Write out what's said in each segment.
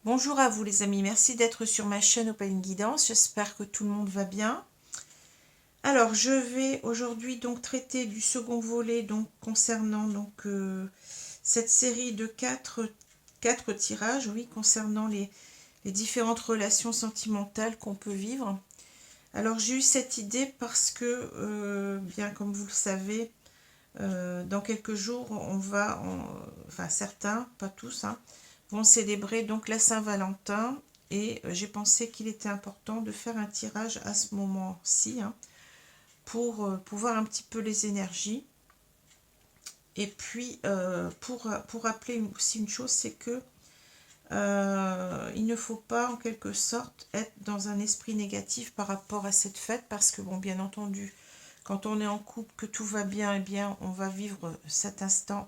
Bonjour à vous les amis, merci d'être sur ma chaîne Open Guidance, j'espère que tout le monde va bien. Alors je vais aujourd'hui donc traiter du second volet donc concernant cette série de quatre tirages, oui, concernant les différentes relations sentimentales qu'on peut vivre. Alors j'ai eu cette idée parce que, bien comme vous le savez, dans quelques jours on va, enfin certains, pas tous, hein, vont célébrer donc la Saint-Valentin et j'ai pensé qu'il était important de faire un tirage à ce moment-ci, hein, pour voir un petit peu les énergies. Et puis pour rappeler aussi une chose, c'est que il ne faut pas en quelque sorte être dans un esprit négatif par rapport à cette fête parce que bon, bien entendu, quand on est en couple, que tout va bien, eh bien on va vivre cet instant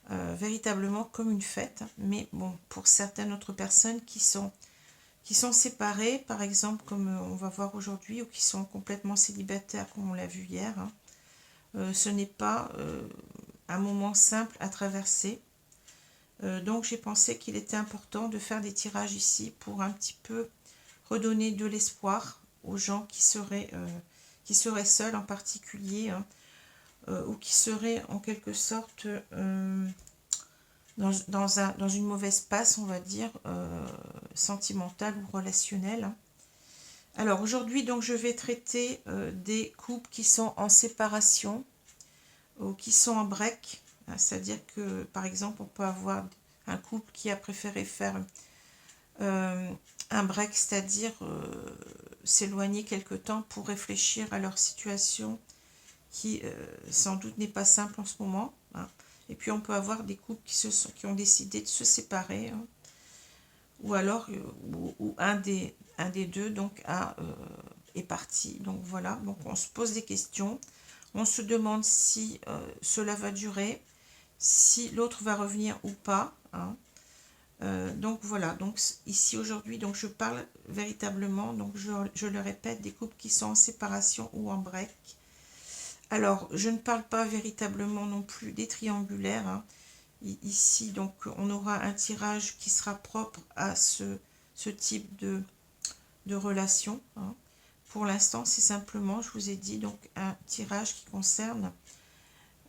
véritablement comme une fête. Mais bon, pour certaines autres personnes qui sont séparées, par exemple, comme on va voir aujourd'hui, ou qui sont complètement célibataires, comme on l'a vu hier, hein, ce n'est pas un moment simple à traverser. Donc j'ai pensé qu'il était important de faire des tirages ici pour un petit peu redonner de l'espoir aux gens qui seraient seuls en particulier, hein, ou qui seraient en quelque sorte dans une mauvaise passe, on va dire, sentimentale ou relationnelle. Alors aujourd'hui, donc, je vais traiter des couples qui sont en séparation ou qui sont en break. C'est-à-dire que, par exemple, on peut avoir un couple qui a préféré faire un break, c'est-à-dire s'éloigner quelque temps pour réfléchir à leur situation qui sans doute n'est pas simple en ce moment, hein. Et puis on peut avoir des couples qui ont décidé de se séparer, hein, ou alors ou un des deux donc est parti. Donc voilà, donc on se pose des questions, on se demande si cela va durer, si l'autre va revenir ou pas, hein. Donc voilà, donc ici aujourd'hui, donc je parle véritablement, donc je le répète, des couples qui sont en séparation ou en break. Alors, je ne parle pas véritablement non plus des triangulaires, hein. Ici, donc, on aura un tirage qui sera propre à ce type de relation, hein. Pour l'instant, c'est simplement, je vous ai dit, donc un tirage qui concerne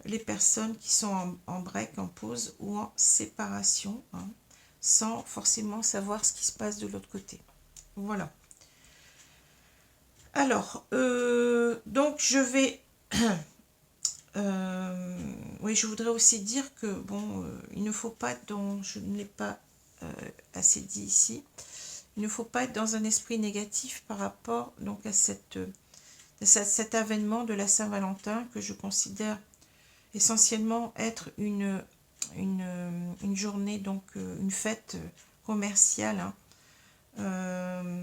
les personnes qui sont en break, en pause ou en séparation, hein, sans forcément savoir ce qui se passe de l'autre côté. Voilà. Alors, donc je vais... oui, je voudrais aussi dire que, bon, il ne faut pas être dans... Je ne l'ai pas assez dit ici. Il ne faut pas être dans un esprit négatif par rapport donc à cet avènement de la Saint-Valentin que je considère essentiellement être une journée, donc une fête commerciale, hein.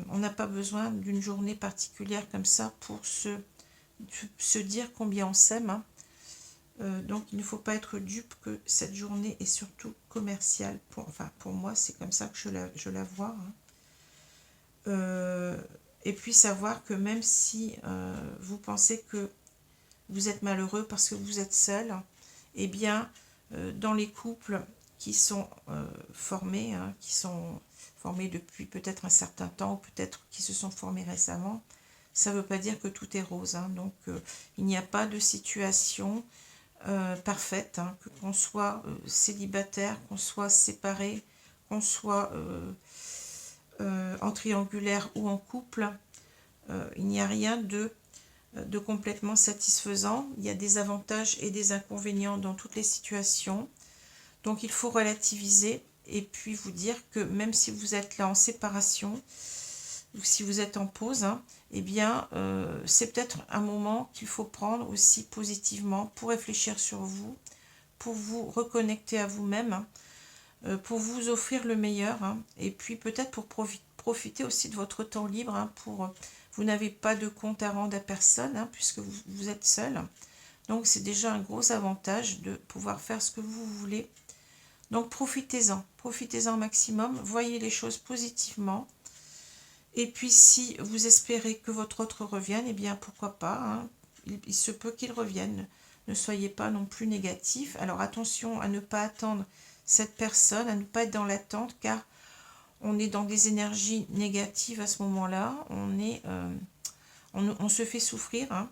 On n'a pas besoin d'une journée particulière comme ça pour se dire combien on s'aime, hein. Donc il ne faut pas être dupe que cette journée est surtout commerciale. Pour moi, c'est comme ça que je la vois, hein. Et puis savoir que même si vous pensez que vous êtes malheureux parce que vous êtes seul, eh bien, dans les couples qui sont formés, hein, qui sont formés depuis peut-être un certain temps, ou peut-être qui se sont formés récemment, ça ne veut pas dire que tout est rose, hein. Donc, il n'y a pas de situation parfaite, hein, qu'on soit célibataire, qu'on soit séparé, qu'on soit en triangulaire ou en couple. Il n'y a rien de complètement satisfaisant. Il y a des avantages et des inconvénients dans toutes les situations. Donc il faut relativiser et puis vous dire que même si vous êtes là en séparation ou si vous êtes en pause, hein, eh bien c'est peut-être un moment qu'il faut prendre aussi positivement pour réfléchir sur vous, pour vous reconnecter à vous-même, hein, pour vous offrir le meilleur, hein, et puis peut-être pour profiter aussi de votre temps libre, hein, vous n'avez pas de compte à rendre à personne, hein, puisque vous êtes seul. Donc c'est déjà un gros avantage de pouvoir faire ce que vous voulez. Donc profitez-en au maximum, voyez les choses positivement. Et puis si vous espérez que votre autre revienne, eh bien pourquoi pas, hein, il se peut qu'il revienne. Ne soyez pas non plus négatif. Alors attention à ne pas attendre cette personne, à ne pas être dans l'attente, car on est dans des énergies négatives à ce moment-là, on se fait souffrir, hein,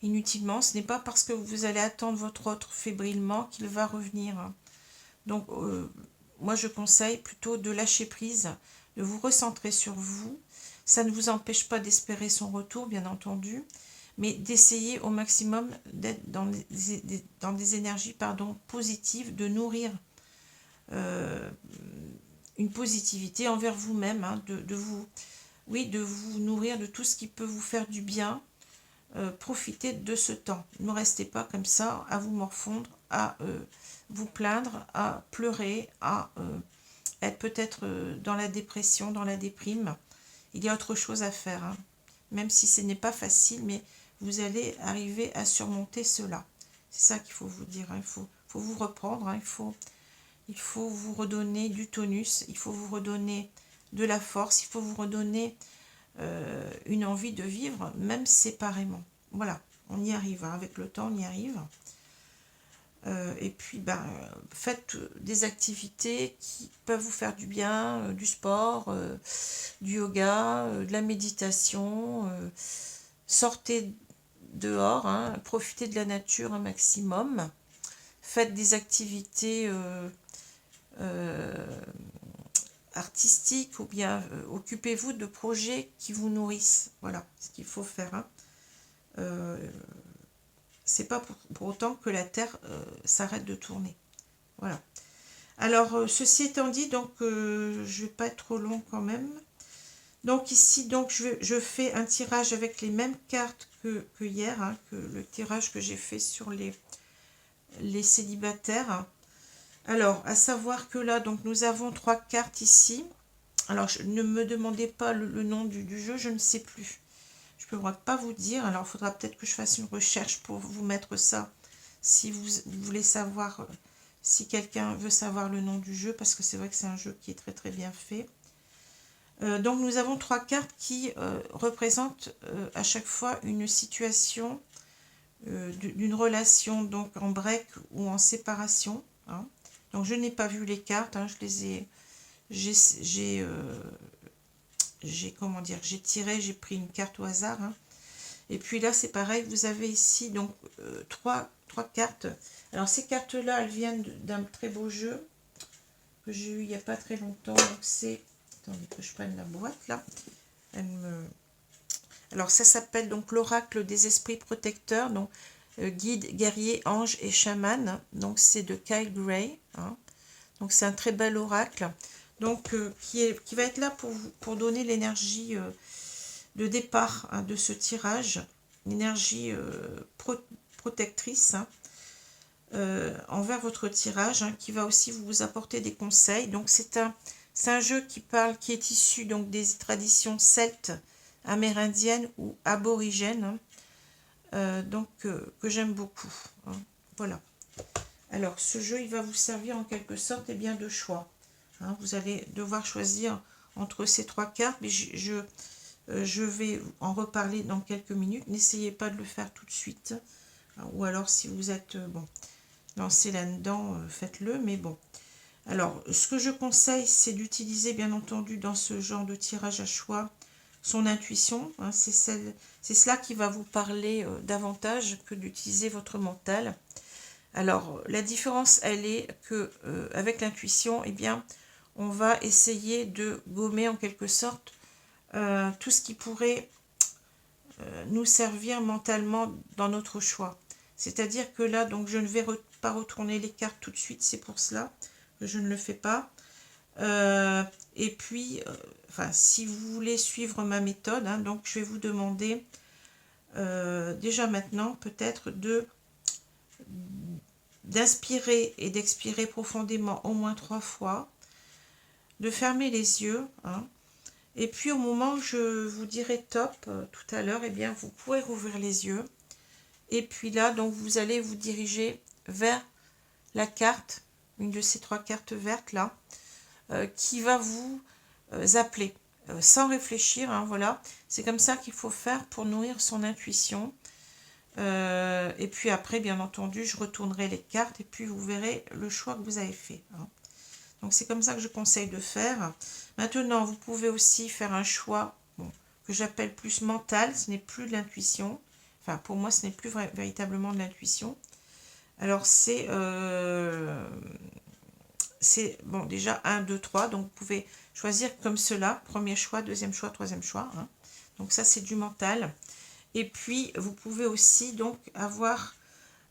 inutilement. Ce n'est pas parce que vous allez attendre votre autre fébrilement qu'il va revenir, hein. Donc, moi, je conseille plutôt de lâcher prise, de vous recentrer sur vous. Ça ne vous empêche pas d'espérer son retour, bien entendu, mais d'essayer au maximum d'être dans des énergies positives, de nourrir une positivité envers vous-même, hein, de vous nourrir de tout ce qui peut vous faire du bien. Profitez de ce temps. Ne restez pas comme ça à vous morfondre, à vous plaindre, à pleurer, à être peut-être dans la dépression, dans la déprime. Il y a autre chose à faire, hein. Même si ce n'est pas facile, mais vous allez arriver à surmonter cela. C'est ça qu'il faut vous dire, hein. Il faut vous reprendre, hein. Il faut vous redonner du tonus, il faut vous redonner de la force, il faut vous redonner une envie de vivre, même séparément. Voilà, on y arrive, hein. Avec le temps, on y arrive. Et puis, faites des activités qui peuvent vous faire du bien, du sport, du yoga, de la méditation. Sortez dehors, hein, profitez de la nature un maximum. Faites des activités artistiques ou bien occupez-vous de projets qui vous nourrissent. Voilà ce qu'il faut faire, hein. C'est pas pour autant que la Terre s'arrête de tourner. Voilà. Alors, ceci étant dit, donc je vais pas être trop long quand même. Donc ici, donc je fais un tirage avec les mêmes cartes que hier, hein, que le tirage que j'ai fait sur les célibataires. Alors, à savoir que là, donc nous avons 3 cartes ici. Alors, ne me demandez pas le nom du jeu, je ne sais plus. Je ne pourrais pas vous dire. Alors, il faudra peut-être que je fasse une recherche pour vous mettre ça. Si vous voulez savoir, si quelqu'un veut savoir le nom du jeu, parce que c'est vrai que c'est un jeu qui est très très bien fait. Donc, nous avons 3 cartes qui représentent à chaque fois une situation d'une relation donc en break ou en séparation, hein. Donc, je n'ai pas vu les cartes, hein, je les ai... j'ai tiré, j'ai pris une carte au hasard, hein. Et puis là c'est pareil, vous avez ici donc trois cartes. Alors ces cartes là, elles viennent d'un très beau jeu que j'ai eu il n'y a pas très longtemps. Donc c'est, attendez que je prenne la boîte là. Alors ça s'appelle donc l'oracle des esprits protecteurs, donc guide, guerrier, ange et chaman. Donc c'est de Kyle Gray, hein. Donc c'est un très bel oracle. Donc qui va être là pour donner l'énergie de départ, hein, de ce tirage, une énergie protectrice, hein, envers votre tirage, hein, qui va aussi vous apporter des conseils. Donc c'est un jeu qui est issu donc des traditions celtes, amérindiennes ou aborigènes, hein, donc que j'aime beaucoup, hein. Voilà. Alors ce jeu, il va vous servir en quelque sorte de choix, hein. Vous allez devoir choisir entre ces 3 cartes, mais je vais en reparler dans quelques minutes. N'essayez pas de le faire tout de suite, ou alors si vous êtes lancé là-dedans, faites-le, mais bon. Alors, ce que je conseille, c'est d'utiliser, bien entendu, dans ce genre de tirage à choix, son intuition, hein. C'est cela qui va vous parler davantage que d'utiliser votre mental. Alors, la différence, elle est que avec l'intuition, on va essayer de gommer en quelque sorte tout ce qui pourrait nous servir mentalement dans notre choix. C'est-à-dire que là, donc, je ne vais pas retourner les cartes tout de suite, c'est pour cela que je ne le fais pas. Et puis, si vous voulez suivre ma méthode, hein, donc je vais vous demander déjà maintenant peut-être d'inspirer et d'expirer profondément au moins 3 fois, de fermer les yeux, hein. Et puis au moment où je vous dirai top tout à l'heure, vous pourrez rouvrir les yeux. Et puis là, donc vous allez vous diriger vers la carte, une de ces 3 cartes vertes là, qui va vous appeler, sans réfléchir, hein, voilà. C'est comme ça qu'il faut faire pour nourrir son intuition. Et puis après, bien entendu, je retournerai les cartes et puis vous verrez le choix que vous avez fait, hein. Donc c'est comme ça que je conseille de faire. Maintenant, vous pouvez aussi faire un choix que j'appelle plus mental. Ce n'est plus de l'intuition. Enfin, pour moi, ce n'est plus véritablement de l'intuition. Alors, c'est bon, déjà 1, 2, 3. Donc, vous pouvez choisir comme cela. Premier choix, deuxième choix, troisième choix. Hein. Donc, ça, c'est du mental. Et puis, vous pouvez aussi donc avoir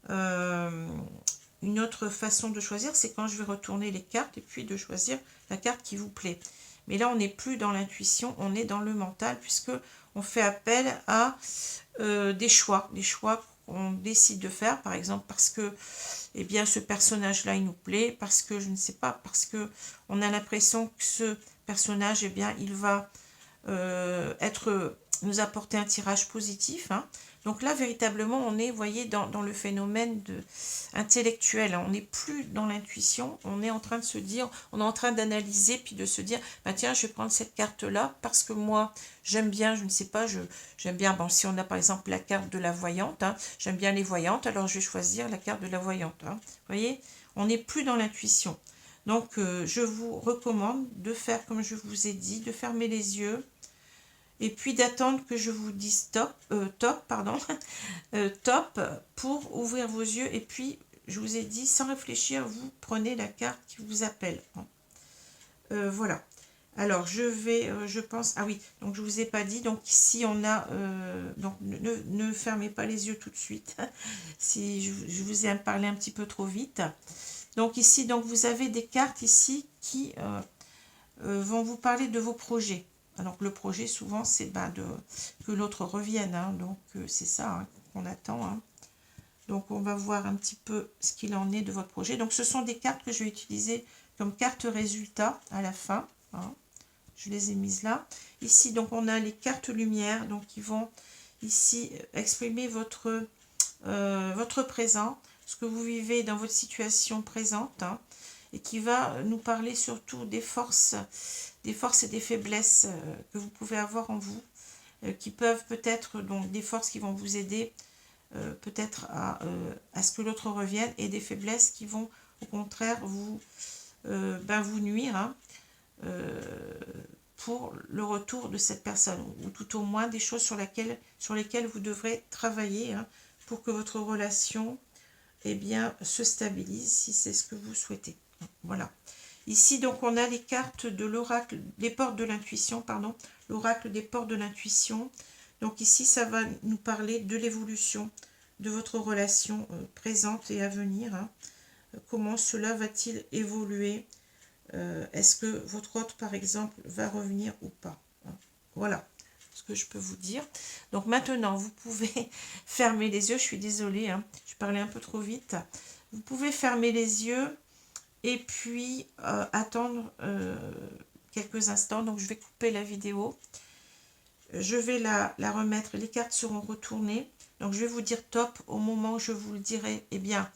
une autre façon de choisir. C'est quand je vais retourner les cartes et puis de choisir la carte qui vous plaît. Mais là, on n'est plus dans l'intuition, on est dans le mental puisque on fait appel à des choix qu'on décide de faire, par exemple parce que eh bien, ce personnage-là, il nous plaît, parce que, je ne sais pas, parce que on a l'impression que ce personnage, eh bien, il va nous apporter un tirage positif. Hein. Donc là, véritablement, on est, vous voyez, dans le phénomène intellectuel. Hein. On n'est plus dans l'intuition, on est en train de se dire, on est en train d'analyser, puis de se dire, bah, tiens, je vais prendre cette carte-là, parce que moi, j'aime bien, je ne sais pas, j'aime bien, bon, si on a par exemple la carte de la voyante, hein, j'aime bien les voyantes, alors je vais choisir la carte de la voyante. Hein. Vous voyez, on n'est plus dans l'intuition. Donc, je vous recommande de faire comme je vous ai dit, de fermer les yeux, et puis d'attendre que je vous dise top pour ouvrir vos yeux. Et puis, je vous ai dit, sans réfléchir, vous prenez la carte qui vous appelle. Voilà. Alors, je pense, ah oui, donc je vous ai pas dit, donc ici on a, donc ne fermez pas les yeux tout de suite, si je vous ai parlé un petit peu trop vite. Donc ici, donc vous avez des cartes ici qui vont vous parler de vos projets. Alors le projet, souvent, c'est que l'autre revienne. Hein. Donc c'est ça hein, qu'on attend. Hein. Donc on va voir un petit peu ce qu'il en est de votre projet. Donc ce sont des cartes que je vais utiliser comme carte résultat à la fin. Hein. Je les ai mises là. Ici, donc on a les cartes lumière, donc qui vont ici exprimer votre présent, ce que vous vivez dans votre situation présente. Hein, et qui va nous parler surtout des forces et des faiblesses que vous pouvez avoir en vous, qui peuvent peut-être, donc des forces qui vont vous aider peut-être à ce que l'autre revienne, et des faiblesses qui vont au contraire vous nuire hein, pour le retour de cette personne, ou tout au moins des choses sur lesquelles vous devrez travailler hein, pour que votre relation eh bien, se stabilise si c'est ce que vous souhaitez. Voilà. Ici, donc, on a les cartes de l'oracle des portes de l'intuition, pardon, l'oracle des portes de l'intuition. Donc ici, ça va nous parler de l'évolution de votre relation présente et à venir. Hein. Comment cela va-t-il évoluer? Est-ce que votre hôte, par exemple, va revenir ou pas? Hein. Voilà ce que je peux vous dire. Donc maintenant, vous pouvez fermer les yeux. Je suis désolée, hein, je parlais un peu trop vite. Vous pouvez fermer les yeux et puis attendre quelques instants. Donc je vais couper la vidéo. Je vais la remettre. Les cartes seront retournées. Donc je vais vous dire top. Au moment où je vous le dirai, eh bien,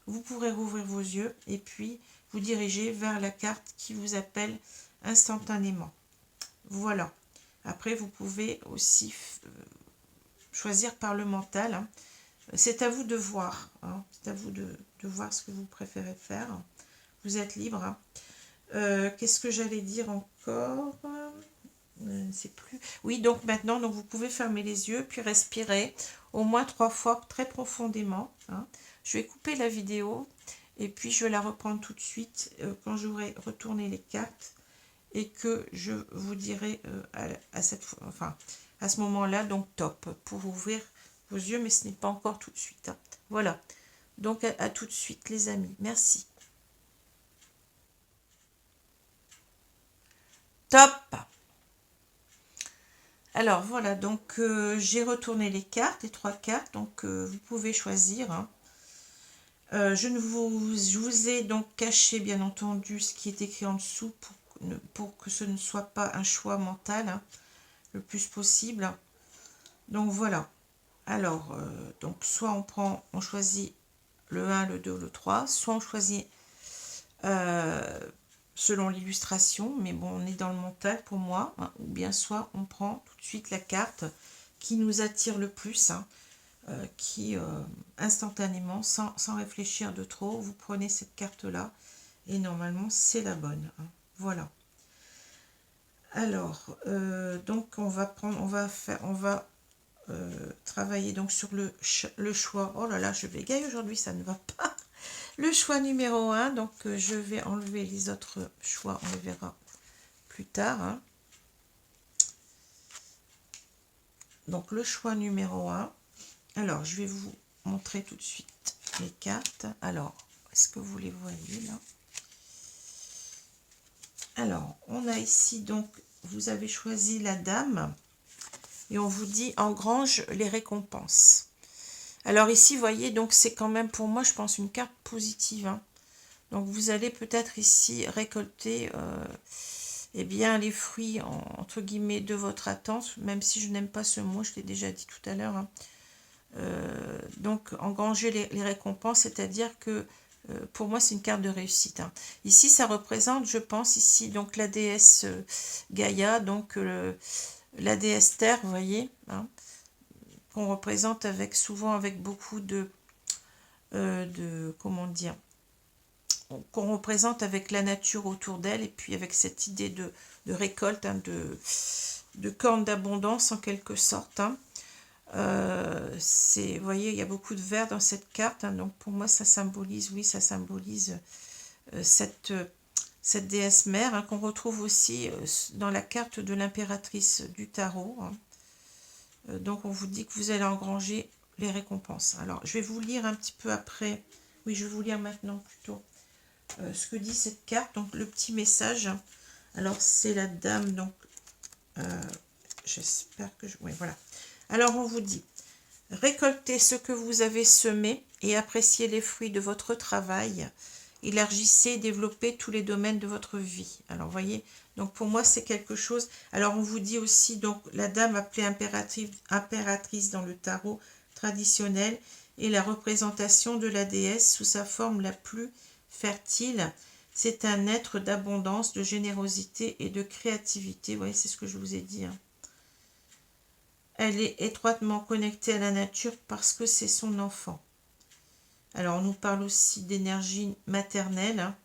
vous pourrez rouvrir vos yeux et puis vous diriger vers la carte qui vous appelle instantanément. Voilà. Après, vous pouvez aussi choisir par le mental. Hein. C'est à vous de voir. Hein. C'est à vous de voir ce que vous préférez faire. Vous êtes libre. Hein. Qu'est-ce que j'allais dire encore? C'est plus. Oui, donc maintenant, donc vous pouvez fermer les yeux, puis respirer au moins 3 fois très profondément. Hein. Je vais couper la vidéo et puis je vais la reprendre tout de suite quand j'aurai retourné les cartes et que je vous dirai à ce moment-là, donc top, pour ouvrir vos yeux, mais ce n'est pas encore tout de suite. Hein. Voilà, donc à tout de suite les amis, merci. Top. Alors voilà, donc j'ai retourné les cartes, les 3 cartes, donc vous pouvez choisir. Hein. Je vous ai donc caché bien entendu ce qui est écrit en dessous pour que ce ne soit pas un choix mental hein, le plus possible. Donc voilà. Alors, donc soit on choisit le 1, le 2, le 3, soit on choisit selon l'illustration, mais bon, on est dans le mental pour moi, hein, ou bien soit on prend tout de suite la carte qui nous attire le plus, hein, qui instantanément, sans réfléchir de trop, vous prenez cette carte-là Et normalement, c'est la bonne. Hein. Voilà. Alors, donc on va travailler donc sur le choix. Oh là là, je bégaye aujourd'hui, ça ne va pas. Le choix numéro 1, donc je vais enlever les autres choix, on les verra plus tard. Hein. Donc le choix numéro 1. Alors, je vais vous montrer tout de suite les cartes. Alors, est-ce que vous les voyez là? Alors, on a ici donc, vous avez choisi la dame et on vous dit engrange les récompenses. Alors ici, vous voyez, donc c'est quand même pour moi, je pense, une carte positive. Hein. Donc vous allez peut-être ici récolter eh bien, les fruits, entre guillemets, de votre attente, même si je n'aime pas ce mot, je l'ai déjà dit tout à l'heure. Hein. Donc engranger les récompenses, c'est-à-dire que pour moi c'est une carte de réussite. Hein. Ici ça représente, je pense, ici donc la déesse Gaïa, donc la déesse Terre, vous voyez, hein, qu'on représente souvent avec beaucoup de comment dire, qu'on représente avec la nature autour d'elle et puis avec cette idée de récolte, hein, de corne d'abondance en quelque sorte. Hein. Vous voyez, il y a beaucoup de vert dans cette carte, hein, donc pour moi ça symbolise, oui, ça symbolise cette déesse mère, hein, qu'on retrouve aussi dans la carte de l'impératrice du tarot. Hein. Donc on vous dit que vous allez engranger les récompenses. Alors je vais vous lire un petit peu après, oui je vais vous lire maintenant plutôt ce que dit cette carte, donc le petit message. Alors c'est la dame, donc j'espère que oui voilà. Alors on vous dit, récoltez ce que vous avez semé et appréciez les fruits de votre travail. Élargissez et développez tous les domaines de votre vie. Alors, vous voyez, donc pour moi, c'est quelque chose. Alors, on vous dit aussi, donc, la dame appelée impératrice dans le tarot traditionnel est la représentation de la déesse sous sa forme la plus fertile. C'est un être d'abondance, de générosité et de créativité. Vous voyez, c'est ce que je vous ai dit. Hein. Elle est étroitement connectée à la nature parce que c'est son enfant. Alors, on nous parle aussi d'énergie maternelle. Hein.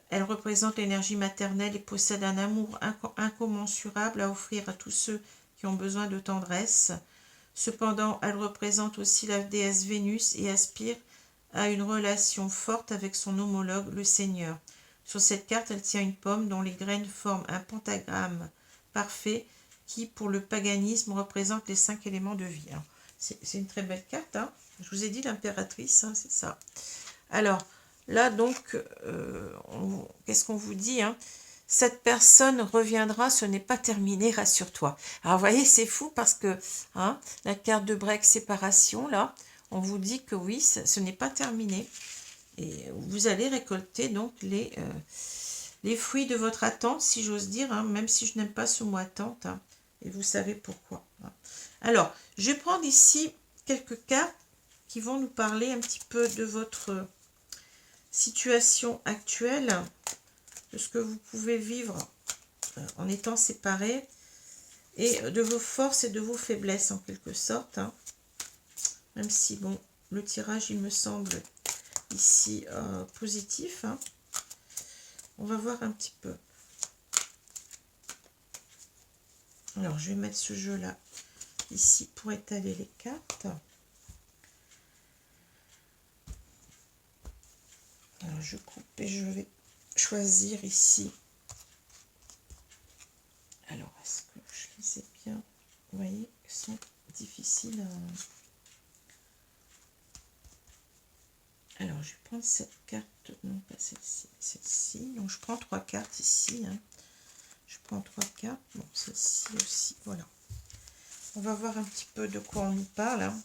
Elle représente l'énergie maternelle et possède un amour incommensurable à offrir à tous ceux qui ont besoin de tendresse. Cependant, elle représente aussi la déesse Vénus et aspire à une relation forte avec son homologue, le Seigneur. Sur cette carte, elle tient une pomme dont les graines forment un pentagramme parfait qui, pour le paganisme, représente les 5 éléments de vie. C'est une très belle carte. Hein. Je vous ai dit l'impératrice, hein, c'est ça. Alors, là, donc, qu'est-ce qu'on vous dit, hein? Cette personne reviendra, ce n'est pas terminé, rassure-toi. Alors, vous voyez, c'est fou parce que hein, la carte de break séparation, là, on vous dit que oui, ce n'est pas terminé. Et vous allez récolter donc les fruits de votre attente, si j'ose dire, hein, même si je n'aime pas ce mot attente. Hein, et vous savez pourquoi. Hein. Alors, je vais prendre ici quelques cartes qui vont nous parler un petit peu de votre situation actuelle, de ce que vous pouvez vivre en étant séparés, et de vos forces et de vos faiblesses en quelque sorte. Hein. Même si, bon, le tirage, il me semble ici positif. Hein. On va voir un petit peu. Alors, je vais mettre ce jeu-là ici pour étaler les cartes. Alors, je coupe et je vais choisir ici. Alors, est-ce que je les ai bien? Vous voyez, ils sont difficiles à... Alors, je vais prendre cette carte, non pas celle-ci, celle-ci. Donc, je prends 3 cartes ici. Hein. Je prends 3 cartes. Bon, celle-ci aussi, voilà. On va voir un petit peu de quoi on nous parle. Hein.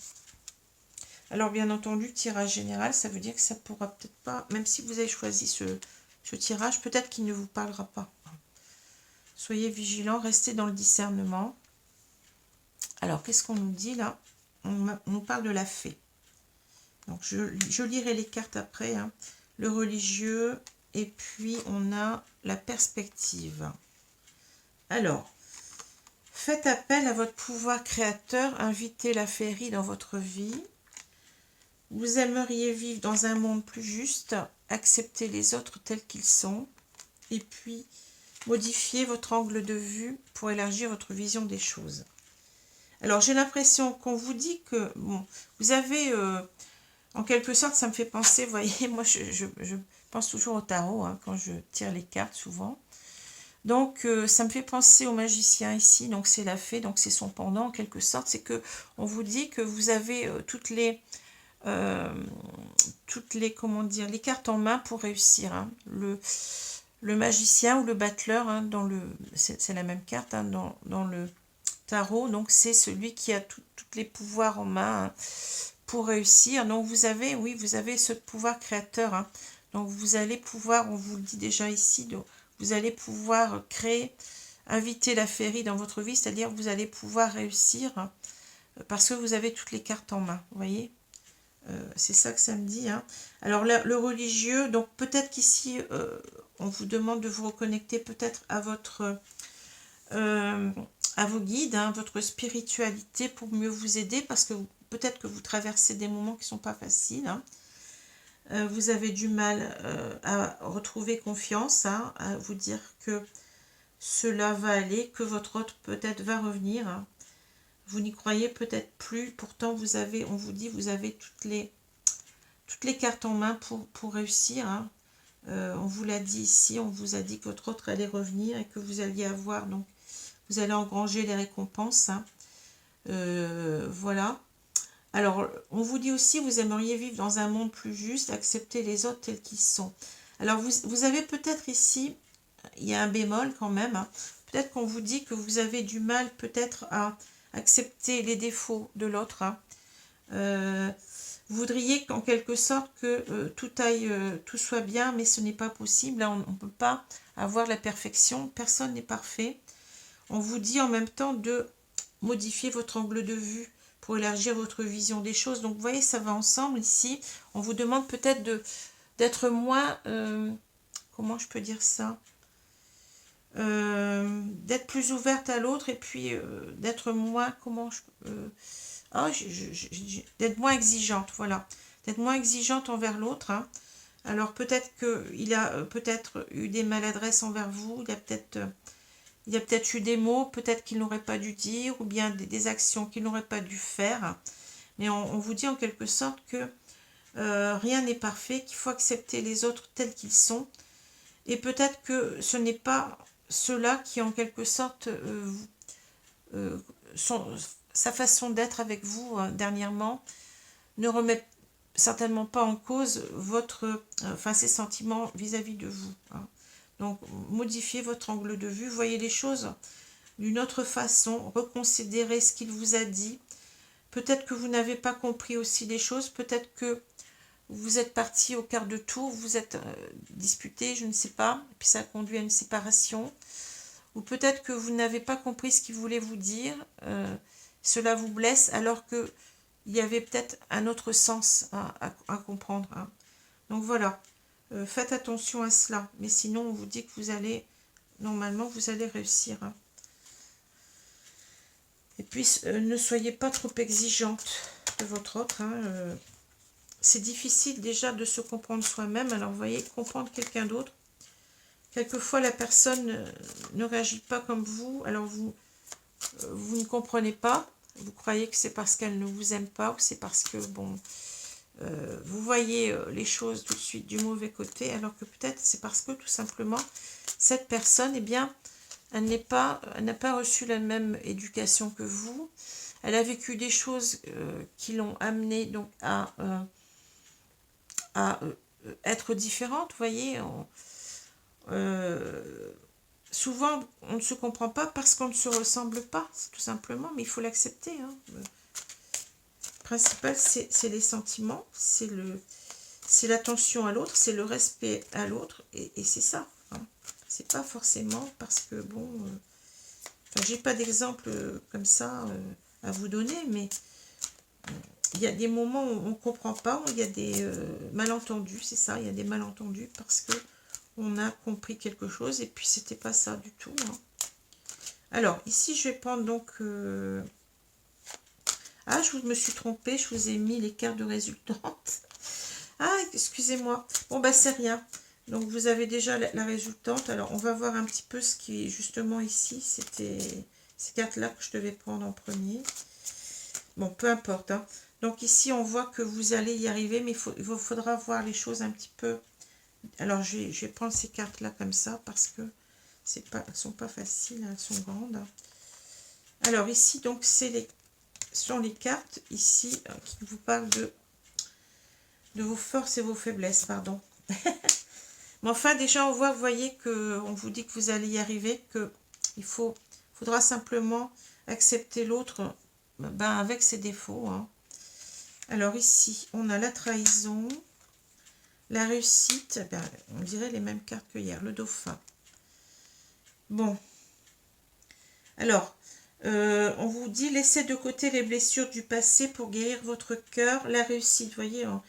Alors, bien entendu, tirage général, ça veut dire que ça pourra peut-être pas, même si vous avez choisi ce tirage, peut-être qu'il ne vous parlera pas. Soyez vigilants, restez dans le discernement. Alors, qu'est-ce qu'on nous dit là? On nous parle de la fée. Donc, je lirai les cartes après. Hein. Le religieux, et puis on a la perspective. Alors, faites appel à votre pouvoir créateur, invitez la féerie dans votre vie. Vous aimeriez vivre dans un monde plus juste, accepter les autres tels qu'ils sont, et puis modifier votre angle de vue pour élargir votre vision des choses. Alors j'ai l'impression qu'on vous dit que, bon, vous avez, en quelque sorte, ça me fait penser, vous voyez, moi je pense toujours au tarot, hein, quand je tire les cartes souvent. Donc ça me fait penser au magicien ici, donc c'est la fée, donc c'est son pendant en quelque sorte, c'est que on vous dit que vous avez comment dire, les cartes en main pour réussir, hein. Le magicien ou le battleur, hein, c'est la même carte, hein, dans le tarot, donc c'est celui qui a tous les pouvoirs en main, hein, pour réussir. Donc vous avez, oui, vous avez ce pouvoir créateur, hein. Donc vous allez pouvoir, on vous le dit déjà ici, donc vous allez pouvoir créer, inviter la féerie dans votre vie, c'est-à-dire que vous allez pouvoir réussir, hein, parce que vous avez toutes les cartes en main, vous voyez. C'est ça que ça me dit, hein. Alors le religieux, donc peut-être qu'ici on vous demande de vous reconnecter peut-être à à vos guides, hein, votre spiritualité pour mieux vous aider, parce que peut-être que vous traversez des moments qui ne sont pas faciles, hein. Vous avez du mal à retrouver confiance, hein, à vous dire que cela va aller, que votre hôte peut-être va revenir, hein. Vous n'y croyez peut-être plus, pourtant vous avez, on vous dit, vous avez toutes les cartes en main pour réussir, hein. On vous l'a dit ici, on vous a dit que votre autre allait revenir et que vous alliez avoir, donc vous allez engranger les récompenses, hein. Voilà. Alors, on vous dit aussi, vous aimeriez vivre dans un monde plus juste, accepter les autres tels qu'ils sont. Alors, vous avez peut-être ici, il y a un bémol quand même, hein. Peut-être qu'on vous dit que vous avez du mal peut-être à accepter les défauts de l'autre, hein. Vous voudriez qu'en quelque sorte que tout soit bien, mais ce n'est pas possible. Là, on ne peut pas avoir la perfection. Personne n'est parfait. On vous dit en même temps de modifier votre angle de vue pour élargir votre vision des choses. Donc, vous voyez, ça va ensemble ici. On vous demande peut-être d'être moins... comment je peux dire ça, d'être plus ouverte à l'autre et puis d'être moins... d'être moins exigeante, voilà. D'être moins exigeante envers l'autre, hein. Alors peut-être qu'il a peut-être eu des maladresses envers vous, il a peut-être eu des mots, peut-être qu'il n'aurait pas dû dire, ou bien des actions qu'il n'aurait pas dû faire. Mais on vous dit en quelque sorte que rien n'est parfait, qu'il faut accepter les autres tels qu'ils sont. Et peut-être que ce n'est pas ceux-là qui en quelque sorte sa façon d'être avec vous dernièrement ne remet certainement pas en cause ses sentiments vis-à-vis de vous, hein. Donc, modifiez votre angle de vue, voyez les choses d'une autre façon, reconsidérez ce qu'il vous a dit. Peut-être que vous n'avez pas compris aussi les choses, peut-être que vous êtes parti au quart de tour, vous êtes disputé, je ne sais pas, et puis ça a conduit à une séparation. Ou peut-être que vous n'avez pas compris ce qu'il voulait vous dire, cela vous blesse, alors qu'il y avait peut-être un autre sens à comprendre, hein. Donc voilà, faites attention à cela. Mais sinon, on vous dit que normalement, vous allez réussir, hein. Et puis, ne soyez pas trop exigeante de votre autre, hein. C'est difficile déjà de se comprendre soi-même. Alors, vous voyez, comprendre quelqu'un d'autre. Quelquefois, la personne ne réagit pas comme vous. Alors, vous ne comprenez pas. Vous croyez que c'est parce qu'elle ne vous aime pas ou c'est parce que, bon, vous voyez les choses tout de suite du mauvais côté. Alors que peut-être c'est parce que, tout simplement, cette personne, eh bien, elle n'a pas reçu la même éducation que vous. Elle a vécu des choses qui l'ont amenée donc à être différente, vous voyez. Souvent, on ne se comprend pas parce qu'on ne se ressemble pas, tout simplement, mais il faut l'accepter, hein. Le principal, c'est les sentiments, c'est l'attention à l'autre, c'est le respect à l'autre, et c'est ça, hein. C'est pas forcément parce que, bon, j'ai pas d'exemple comme ça à vous donner, mais il y a des moments où on ne comprend pas, où il y a des malentendus, c'est ça, il y a des malentendus parce que on a compris quelque chose et puis c'était pas ça du tout, hein. Alors, ici, je vais prendre donc... Ah, me suis trompée, je vous ai mis les cartes de résultante. Ah, excusez-moi. Bon, bah, c'est rien. Donc, vous avez déjà la résultante. Alors, on va voir un petit peu ce qui est justement ici. C'était ces cartes-là que je devais prendre en premier. Bon, peu importe. Hein. Donc, ici, on voit que vous allez y arriver, mais il vous faudra voir les choses un petit peu. Alors, je vais prendre ces cartes-là comme ça parce que elles ne sont pas faciles, elles sont grandes. Alors, ici, donc, sont les cartes ici qui vous parlent de vos forces et vos faiblesses, pardon. Mais enfin, déjà, on voit, vous voyez, on vous dit que vous allez y arriver, qu'il faudra simplement accepter l'autre ben, avec ses défauts. Hein. Alors ici, on a la trahison, la réussite, ben, on dirait les mêmes cartes que hier, le dauphin. Bon, alors, on vous dit, laissez de côté les blessures du passé pour guérir votre cœur. La réussite, vous voyez, hein,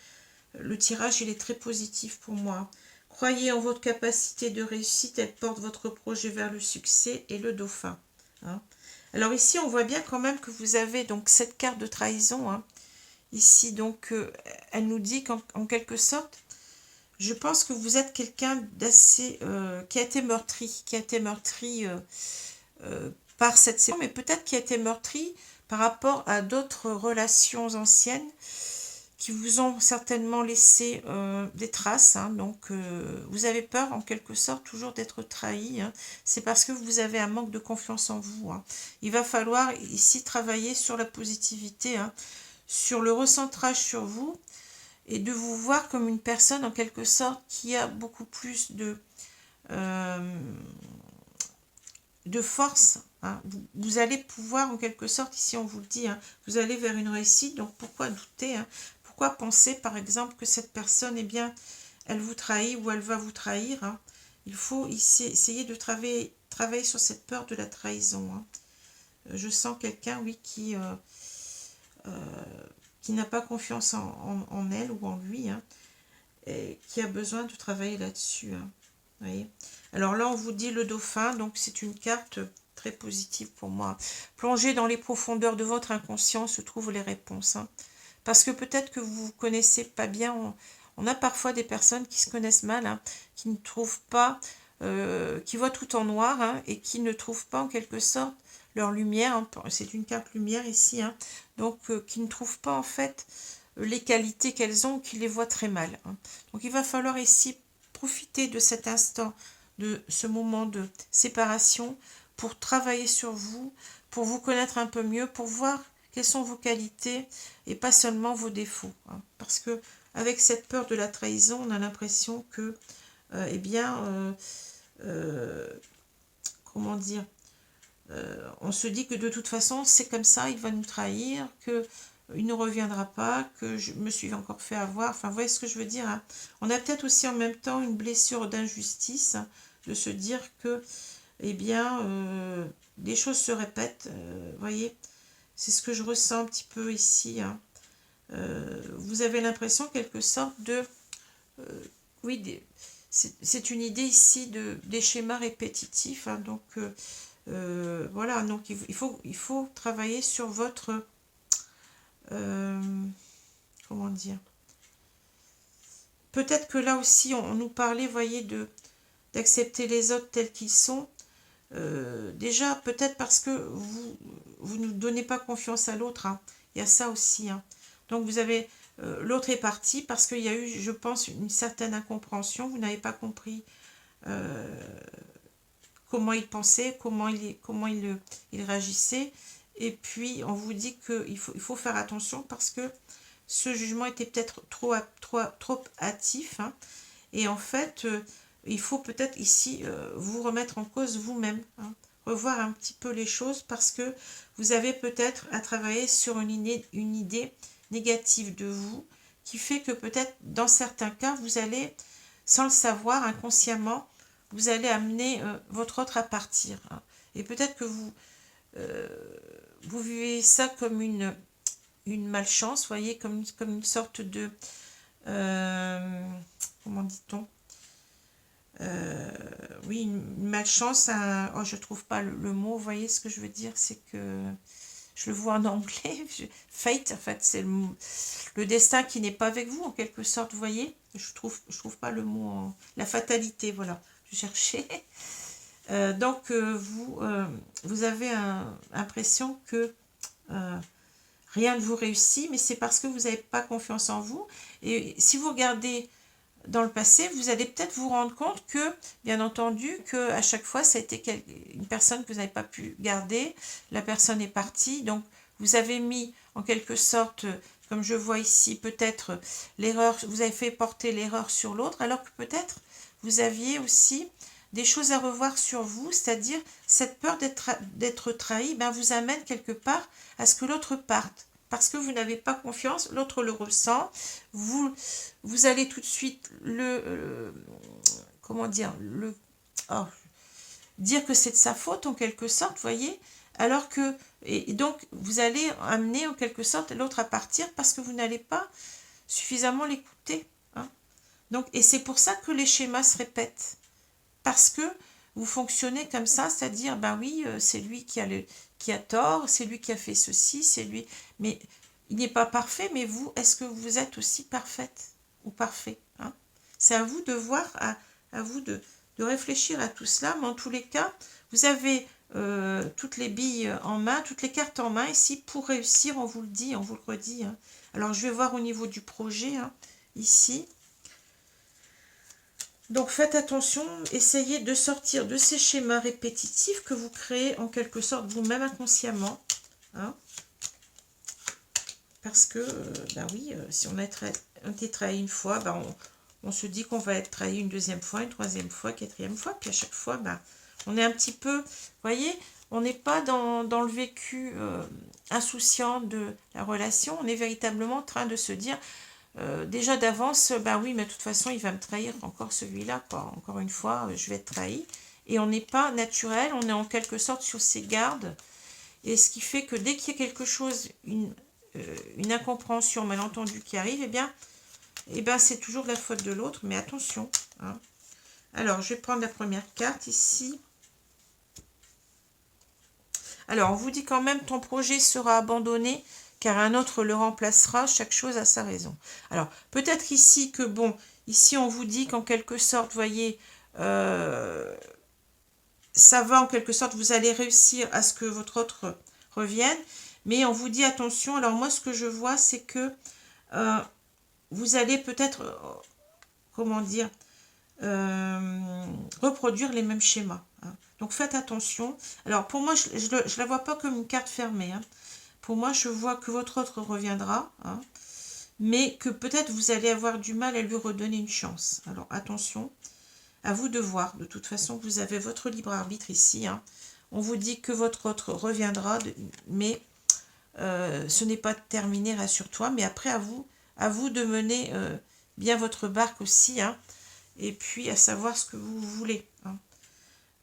le tirage, il est très positif pour moi. Croyez en votre capacité de réussite, elle porte votre projet vers le succès et le dauphin. Hein. Alors ici, on voit bien quand même que vous avez donc cette carte de trahison. Hein. Ici, donc, elle nous dit qu'en quelque sorte, je pense que vous êtes quelqu'un d'assez... qui a été meurtri par cette séquence, mais peut-être qui a été meurtri par rapport à d'autres relations anciennes qui vous ont certainement laissé des traces. Hein, donc, vous avez peur, en quelque sorte, toujours d'être trahi. Hein, c'est parce que vous avez un manque de confiance en vous. Hein. Il va falloir ici travailler sur la positivité, hein, sur le recentrage sur vous et de vous voir comme une personne, en quelque sorte, qui a beaucoup plus de force. Hein. Vous allez pouvoir, en quelque sorte, ici on vous le dit, hein, vous allez vers une réussite, donc pourquoi douter, hein, pourquoi penser par exemple que cette personne, eh bien, elle vous trahit ou elle va vous trahir. Hein. Il faut ici essayer de travailler sur cette peur de la trahison. Hein. Je sens quelqu'un, oui, qui n'a pas confiance en elle ou en lui, hein, et qui a besoin de travailler là-dessus. Hein. Voyez. Alors là, on vous dit le dauphin, donc c'est une carte très positive pour moi. Plongez dans les profondeurs de votre inconscient se trouvent les réponses. Hein. Parce que peut-être que vous ne vous connaissez pas bien. On a parfois des personnes qui se connaissent mal, hein, qui ne trouvent pas, qui voient tout en noir, hein, et qui ne trouvent pas en quelque sorte leur lumière. Hein. C'est une carte lumière ici. Hein, donc, qui ne trouvent pas en fait les qualités qu'elles ont, qui les voient très mal. Hein. Donc, il va falloir ici profiter de cet instant, de ce moment de séparation, pour travailler sur vous, pour vous connaître un peu mieux, pour voir quelles sont vos qualités et pas seulement vos défauts. Hein. Parce que avec cette peur de la trahison, on a l'impression que, eh bien, comment dire, on se dit que de toute façon, c'est comme ça, il va nous trahir, que il ne reviendra pas, que je me suis encore fait avoir. Enfin, vous voyez ce que je veux dire. Hein. On a peut-être aussi en même temps une blessure d'injustice, hein, de se dire que, eh bien, les choses se répètent. Vous voyez, c'est ce que je ressens un petit peu ici. Hein. Vous avez l'impression, quelque sorte, de... oui, c'est une idée ici des schémas répétitifs. Hein, donc, voilà, donc il faut travailler sur votre... comment dire, peut-être que là aussi on nous parlait, voyez, d'accepter les autres tels qu'ils sont. Déjà peut-être parce que vous ne donnez pas confiance à l'autre. Hein. Il y a ça aussi. Hein. Donc vous avez l'autre est parti parce qu'il y a eu, je pense, une certaine incompréhension. Vous n'avez pas compris comment il pensait, comment il réagissait. Et puis on vous dit qu'il faut faire attention parce que ce jugement était peut-être trop hâtif. Hein, et en fait, il faut peut-être ici vous remettre en cause vous-même. Hein, revoir un petit peu les choses parce que vous avez peut-être à travailler sur une idée négative de vous qui fait que peut-être dans certains cas, vous allez, sans le savoir, inconsciemment, vous allez amener votre autre à partir. Hein, et peut-être que euh, vous vivez ça comme une malchance, voyez, comme une sorte de... comment dit-on, oui, une malchance, oh, je trouve pas le mot, vous voyez ce que je veux dire, c'est que je le vois en anglais, fate, en fait, c'est le destin qui n'est pas avec vous, en quelque sorte, vous voyez. Je trouve pas le mot, la fatalité, voilà, je cherchais. Donc, vous avez l'impression que rien ne vous réussit, mais c'est parce que vous n'avez pas confiance en vous. Et si vous regardez dans le passé, vous allez peut-être vous rendre compte que, bien entendu, que à chaque fois, ça a été une personne que vous n'avez pas pu garder, la personne est partie, donc vous avez mis en quelque sorte, comme je vois ici, peut-être l'erreur, vous avez fait porter l'erreur sur l'autre, alors que peut-être vous aviez aussi des choses à revoir sur vous, c'est-à-dire cette peur d'être trahi, ben, vous amène quelque part à ce que l'autre parte. Parce que vous n'avez pas confiance, l'autre le ressent, vous allez tout de suite comment dire, oh, dire que c'est de sa faute en quelque sorte, voyez, alors que, et donc vous allez amener en quelque sorte l'autre à partir parce que vous n'allez pas suffisamment l'écouter. Hein. Donc, et c'est pour ça que les schémas se répètent, parce que vous fonctionnez comme ça, c'est-à-dire, ben oui, c'est lui qui a tort, c'est lui qui a fait ceci, c'est lui, mais il n'est pas parfait, mais vous, est-ce que vous êtes aussi parfaite ou parfait, hein? C'est à vous de voir, à vous de réfléchir à tout cela, mais en tous les cas, vous avez toutes les billes en main, toutes les cartes en main ici pour réussir, on vous le dit, on vous le redit. Hein. Alors, je vais voir au niveau du projet, hein, ici. Donc, faites attention, essayez de sortir de ces schémas répétitifs que vous créez en quelque sorte vous-même inconsciemment. Hein. Parce que, ben oui, si on a été trahi une fois, ben on se dit qu'on va être trahi une deuxième fois, une troisième fois, quatrième fois. Puis à chaque fois, ben, on est un petit peu, vous voyez, on n'est pas dans le vécu insouciant de la relation. On est véritablement en train de se dire, déjà d'avance, ben oui, mais de toute façon, il va me trahir encore celui-là, quoi. Encore une fois, je vais être trahi. Et on n'est pas naturel, on est en quelque sorte sur ses gardes. Et ce qui fait que dès qu'il y a quelque chose, une incompréhension, un malentendu qui arrive, eh bien c'est toujours la faute de l'autre, mais attention. Hein. Alors, je vais prendre la première carte ici. Alors, on vous dit quand même, ton projet sera abandonné, car un autre le remplacera, chaque chose a sa raison. Alors, peut-être ici que, bon, ici on vous dit qu'en quelque sorte, vous voyez, ça va en quelque sorte, vous allez réussir à ce que votre autre revienne, mais on vous dit attention. Alors moi, ce que je vois, c'est que vous allez peut-être, comment dire, reproduire les mêmes schémas. Hein. Donc faites attention. Alors pour moi, je ne la vois pas comme une carte fermée. Hein. Pour moi, je vois que votre autre reviendra, hein, mais que peut-être vous allez avoir du mal à lui redonner une chance. Alors attention, à vous de voir. De toute façon, vous avez votre libre arbitre ici. Hein. On vous dit que votre autre reviendra, mais ce n'est pas terminé, rassure-toi. Mais après, à vous de mener bien votre barque aussi. Hein, et puis à savoir ce que vous voulez. Hein.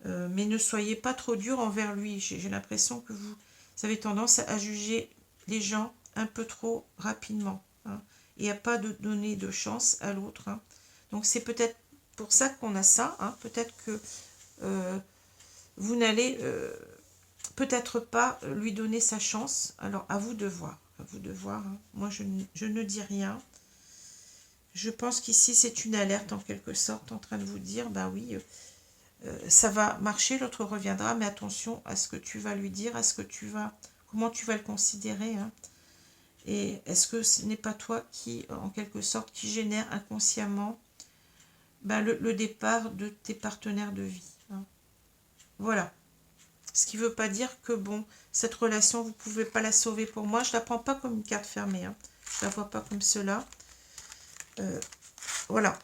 Mais ne soyez pas trop dur envers lui. J'ai l'impression que vous avez tendance à juger les gens un peu trop rapidement. Hein, et à pas de donner de chance à l'autre. Hein. Donc c'est peut-être pour ça qu'on a ça. Hein. Peut-être que vous n'allez peut-être pas lui donner sa chance. Alors à vous de voir. À vous de voir. Hein. Moi je ne dis rien. Je pense qu'ici c'est une alerte en quelque sorte en train de vous dire, bah oui, ça va marcher, l'autre reviendra, mais attention à ce que tu vas lui dire, comment tu vas le considérer. Hein. Et est-ce que ce n'est pas toi qui, en quelque sorte, qui génère inconsciemment le départ de tes partenaires de vie. Hein. Voilà. Ce qui ne veut pas dire que, bon, cette relation, vous ne pouvez pas la sauver pour moi. Je ne la prends pas comme une carte fermée. Hein. Je ne la vois pas comme cela. Voilà.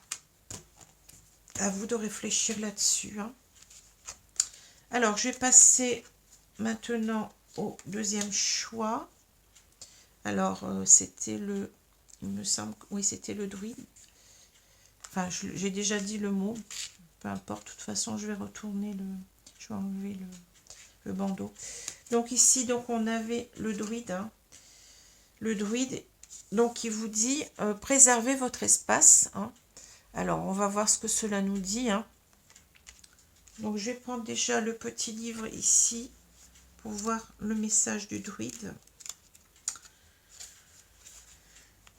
À vous de réfléchir là-dessus. Hein. Alors, je vais passer maintenant au deuxième choix. Alors, c'était le... Il me semble... Oui, c'était le druide. Enfin, j'ai déjà dit le mot. Peu importe. De toute façon, je vais retourner le... Je vais enlever le bandeau. Donc, ici, donc on avait le druide. Hein. Le druide, donc, il vous dit préservez votre espace. Hein. Alors, on va voir ce que cela nous dit. Hein. Donc, je vais prendre déjà le petit livre ici pour voir le message du druide.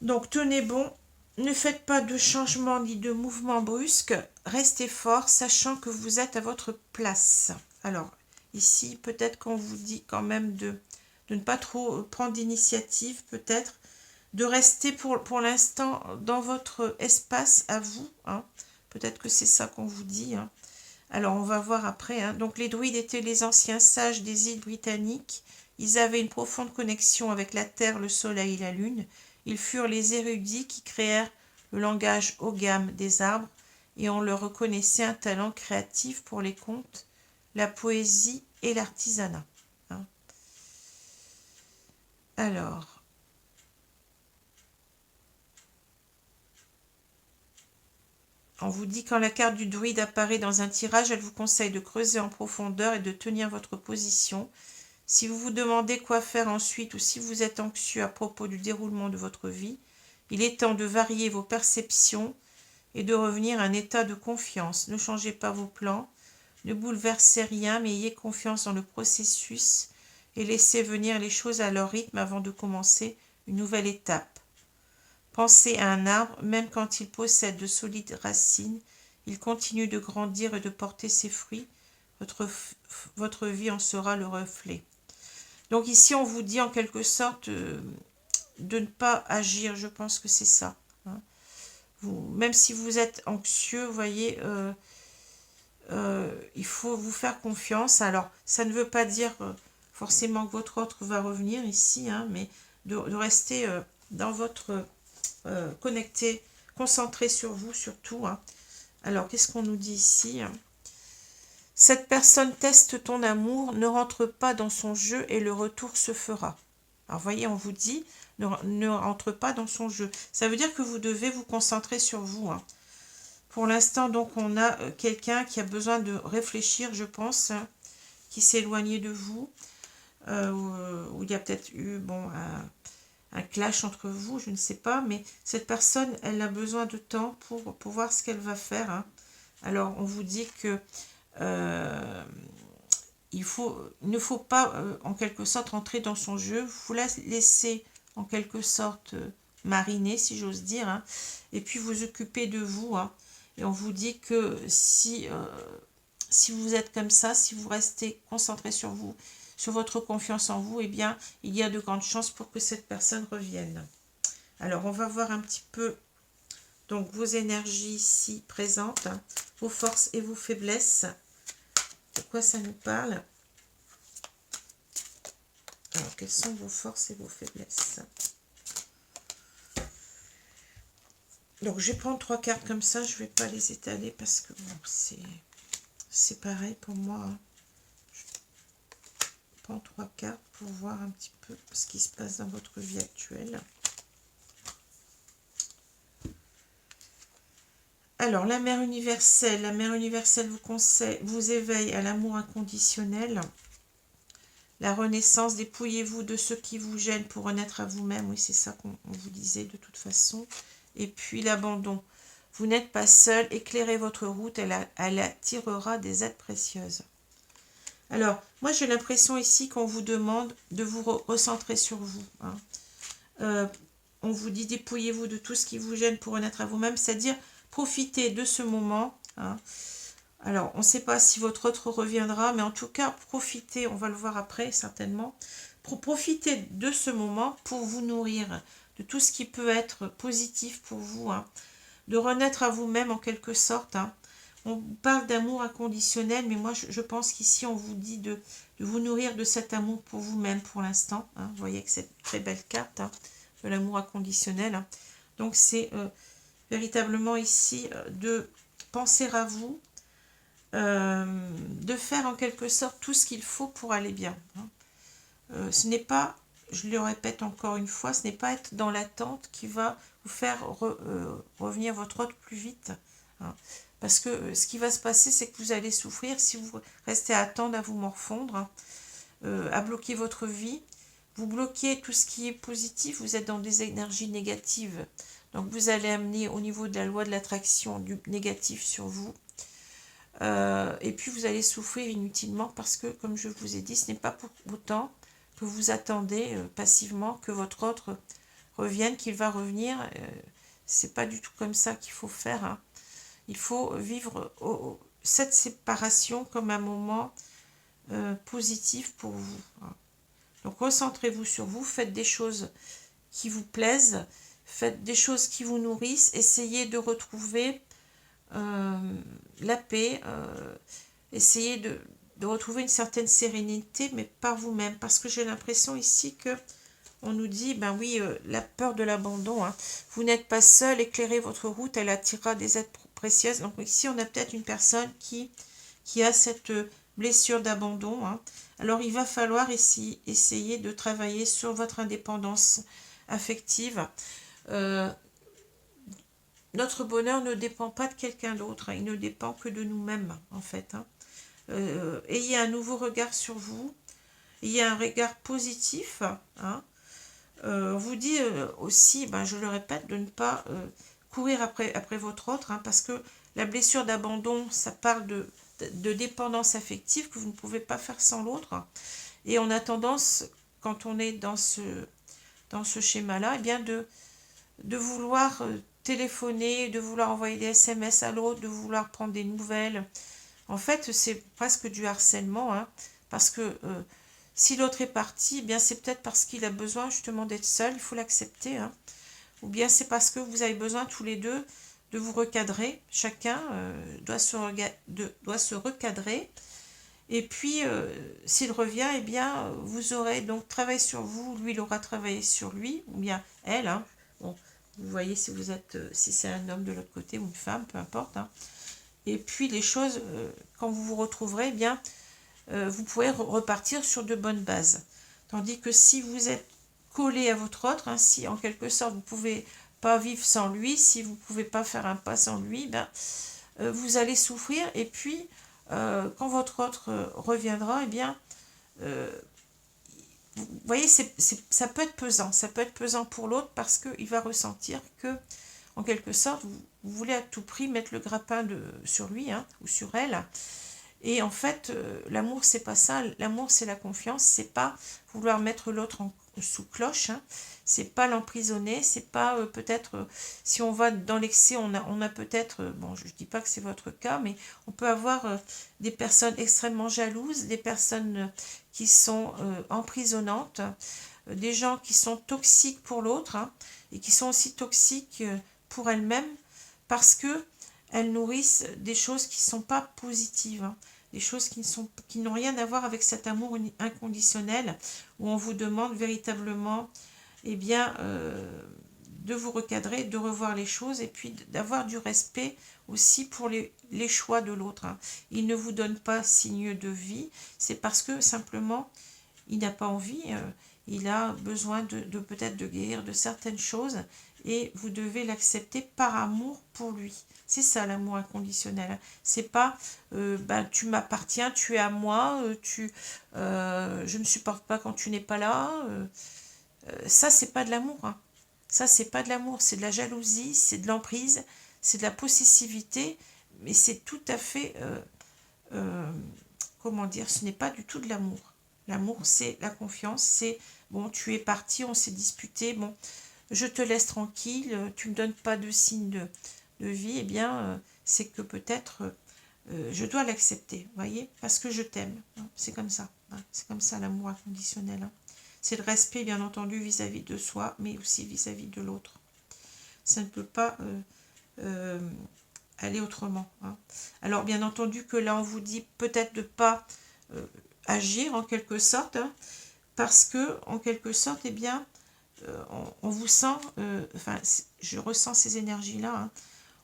Donc, tenez bon, ne faites pas de changement ni de mouvement brusque, restez fort, sachant que vous êtes à votre place. Alors, ici, peut-être qu'on vous dit quand même de ne pas trop prendre d'initiative, peut-être, de rester pour l'instant dans votre espace à vous. Hein. Peut-être que c'est ça qu'on vous dit. Hein. Alors, on va voir après. Hein. Donc, les druides étaient les anciens sages des îles britanniques. Ils avaient une profonde connexion avec la terre, le soleil et la lune. Ils furent les érudits qui créèrent le langage Ogham des arbres et on leur reconnaissait un talent créatif pour les contes, la poésie et l'artisanat. Hein. Alors, on vous dit quand la carte du druide apparaît dans un tirage, elle vous conseille de creuser en profondeur et de tenir votre position. Si vous vous demandez quoi faire ensuite ou si vous êtes anxieux à propos du déroulement de votre vie, il est temps de varier vos perceptions et de revenir à un état de confiance. Ne changez pas vos plans, ne bouleversez rien, mais ayez confiance dans le processus et laissez venir les choses à leur rythme avant de commencer une nouvelle étape. Pensez à un arbre, même quand il possède de solides racines, il continue de grandir et de porter ses fruits. Votre vie en sera le reflet. Donc ici, on vous dit en quelque sorte de ne pas agir, je pense que c'est ça. Hein. Même si vous êtes anxieux, vous voyez, il faut vous faire confiance. Alors, ça ne veut pas dire forcément que votre autre va revenir ici, hein, mais de rester dans votre connecté, concentré sur vous surtout. Hein. Alors, qu'est-ce qu'on nous dit ici? Cette personne teste ton amour, ne rentre pas dans son jeu et le retour se fera. Alors, voyez, on vous dit, ne rentre pas dans son jeu. Ça veut dire que vous devez vous concentrer sur vous. Hein. Pour l'instant, donc, on a quelqu'un qui a besoin de réfléchir, je pense, hein, qui s'est éloigné de vous, où il y a peut-être eu un clash entre vous, je ne sais pas, mais cette personne, elle a besoin de temps pour voir ce qu'elle va faire. Hein. Alors, on vous dit que il ne faut pas, en quelque sorte, rentrer dans son jeu. Vous la laissez, en quelque sorte, mariner, si j'ose dire, hein, et puis vous occuper de vous. Hein. Et on vous dit que si vous êtes comme ça, si vous restez concentré sur vous, sur votre confiance en vous, eh bien, il y a de grandes chances pour que cette personne revienne. Alors, on va voir un petit peu donc vos énergies ici présentes, hein, vos forces et vos faiblesses. De quoi ça nous parle? Alors, quelles sont vos forces et vos faiblesses? Donc, je vais prendre 3 cartes comme ça. Je ne vais pas les étaler parce que bon, c'est pareil pour moi. Hein. Je prends 3 cartes pour voir un petit peu ce qui se passe dans votre vie actuelle. Alors, la mère universelle vous éveille à l'amour inconditionnel. La renaissance, dépouillez-vous de ce qui vous gêne pour renaître à vous-même. Oui, c'est ça qu'on vous disait de toute façon. Et puis l'abandon. Vous n'êtes pas seul, éclairez votre route, elle attirera des aides précieuses. Alors, moi j'ai l'impression ici qu'on vous demande de vous recentrer sur vous. Hein. On vous dit dépouillez-vous de tout ce qui vous gêne pour renaître à vous-même, c'est-à-dire profitez de ce moment. Hein. Alors, on ne sait pas si votre autre reviendra, mais en tout cas, profitez, on va le voir après certainement, profitez de ce moment pour vous nourrir de tout ce qui peut être positif pour vous, hein, de renaître à vous-même en quelque sorte. Hein. On parle d'amour inconditionnel, mais moi je pense qu'ici on vous dit de vous nourrir de cet amour pour vous-même pour l'instant. Hein. Vous voyez que c'est une très belle carte, hein, de l'amour inconditionnel. Hein. Donc c'est véritablement ici de penser à vous, de faire en quelque sorte tout ce qu'il faut pour aller bien. Hein. Ce n'est pas, je le répète encore une fois, ce n'est pas être dans l'attente qui va vous faire revenir votre autre plus vite. Hein. Parce que ce qui va se passer, c'est que vous allez souffrir si vous restez à attendre, à vous morfondre, hein, à bloquer votre vie. Vous bloquez tout ce qui est positif, vous êtes dans des énergies négatives. Donc vous allez amener au niveau de la loi de l'attraction du négatif sur vous. Et puis vous allez souffrir inutilement parce que, comme je vous ai dit, ce n'est pas pour autant que vous attendez passivement que votre autre revienne, qu'il va revenir. C'est pas du tout comme ça qu'il faut faire, hein. Il faut vivre cette séparation comme un moment positif pour vous, hein. Donc recentrez-vous sur vous, faites des choses qui vous plaisent, faites des choses qui vous nourrissent, essayez de retrouver la paix, essayez de retrouver une certaine sérénité, mais par vous-même, parce que j'ai l'impression ici que on nous dit, ben oui, la peur de l'abandon, hein. Vous n'êtes pas seul, éclairez votre route, elle attirera des aides précieuses. Donc ici, on a peut-être une personne qui a cette blessure d'abandon, hein. Alors, il va falloir essayer de travailler sur votre indépendance affective. Notre bonheur ne dépend pas de quelqu'un d'autre, hein. Il ne dépend que de nous-mêmes, en fait, hein. Ayez un nouveau regard sur vous, ayez un regard positif, hein. On vous dit aussi, ben, je le répète, de ne pas courir après votre autre, hein, parce que la blessure d'abandon, ça parle de dépendance affective, que vous ne pouvez pas faire sans l'autre. Et on a tendance, quand on est dans ce schéma-là, eh bien de vouloir téléphoner, de vouloir envoyer des SMS à l'autre, de vouloir prendre des nouvelles. En fait, c'est presque du harcèlement, hein, parce que si l'autre est parti, eh bien c'est peut-être parce qu'il a besoin justement d'être seul, il faut l'accepter, hein. Ou bien c'est parce que vous avez besoin tous les deux de vous recadrer. Chacun doit se recadrer. Et puis, s'il revient, eh bien, vous aurez donc travaillé sur vous, lui, il aura travaillé sur lui, ou bien elle, hein. Bon, vous voyez si vous êtes, si c'est un homme de l'autre côté ou une femme, peu importe, hein. Et puis, les choses, quand vous vous retrouverez, eh bien, vous pourrez repartir sur de bonnes bases. Tandis que si vous êtes collé à votre autre, hein, si en quelque sorte vous ne pouvez pas vivre sans lui, si vous ne pouvez pas faire un pas sans lui, ben, vous allez souffrir. Et puis, quand votre autre reviendra, eh bien, vous voyez, ça peut être pesant pour l'autre parce qu'il va ressentir que, en quelque sorte, vous voulez à tout prix mettre le grappin sur lui, hein, ou sur elle. Et en fait, l'amour, c'est pas ça. L'amour, c'est la confiance. C'est pas vouloir mettre l'autre sous cloche, hein. C'est pas l'emprisonner. C'est pas peut-être, si on va dans l'excès, on a peut-être, bon, je dis pas que c'est votre cas, mais on peut avoir des personnes extrêmement jalouses, des personnes qui sont emprisonnantes, des gens qui sont toxiques pour l'autre, hein, et qui sont aussi toxiques pour elles-mêmes parce que elles nourrissent des choses qui ne sont pas positives, hein, des choses qui n'ont rien à voir avec cet amour inconditionnel où on vous demande véritablement, eh bien, de vous recadrer, de revoir les choses et puis d'avoir du respect aussi pour les choix de l'autre, hein. Il ne vous donne pas signe de vie, c'est parce que simplement il n'a pas envie, il a besoin de peut-être de guérir de certaines choses et vous devez l'accepter par amour pour lui. C'est ça l'amour inconditionnel, hein. C'est pas ben, tu m'appartiens, tu es à moi, je ne supporte pas quand tu n'es pas là. Ça, c'est pas de l'amour, hein. Ça, c'est pas de l'amour, c'est de la jalousie, c'est de l'emprise, c'est de la possessivité, mais c'est tout à fait, comment dire, ce n'est pas du tout de l'amour. L'amour, c'est la confiance, c'est, bon, tu es parti, on s'est disputé, bon, je te laisse tranquille, tu ne me donnes pas de signe de vie, eh bien, c'est que peut-être je dois l'accepter, vous voyez, parce que je t'aime, hein. C'est comme ça, hein. C'est comme ça l'amour inconditionnel, hein. C'est le respect, bien entendu, vis-à-vis de soi, mais aussi vis-à-vis de l'autre. Ça ne peut pas aller autrement, hein. Alors, bien entendu que là, on vous dit peut-être de ne pas agir en quelque sorte, hein, parce que, en quelque sorte, eh bien, on vous sent, enfin, je ressens ces énergies-là, hein,